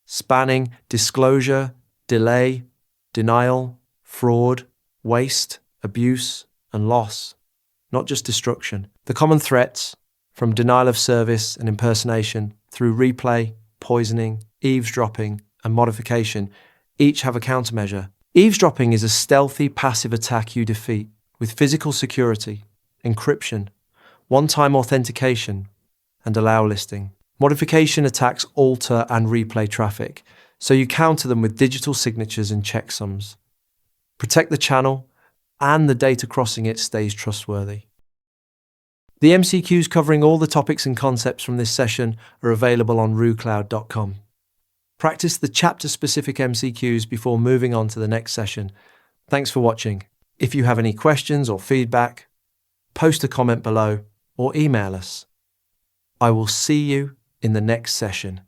spanning disclosure, delay, denial, fraud, waste, abuse, and loss, not just destruction. The common threats, from denial of service and impersonation through replay, poisoning, eavesdropping, and modification, each have a countermeasure. Eavesdropping is a stealthy, passive attack you defeat with physical security, encryption, one-time authentication, and allow listing. Modification attacks alter and replay traffic, so you counter them with digital signatures and checksums. Protect the channel, and the data crossing it stays trustworthy. The MCQs covering all the topics and concepts from this session are available on RooCloud.com. Practice the chapter-specific MCQs before moving on to the next session. Thanks for watching. If you have any questions or feedback, post a comment below or email us. I will see you in the next session.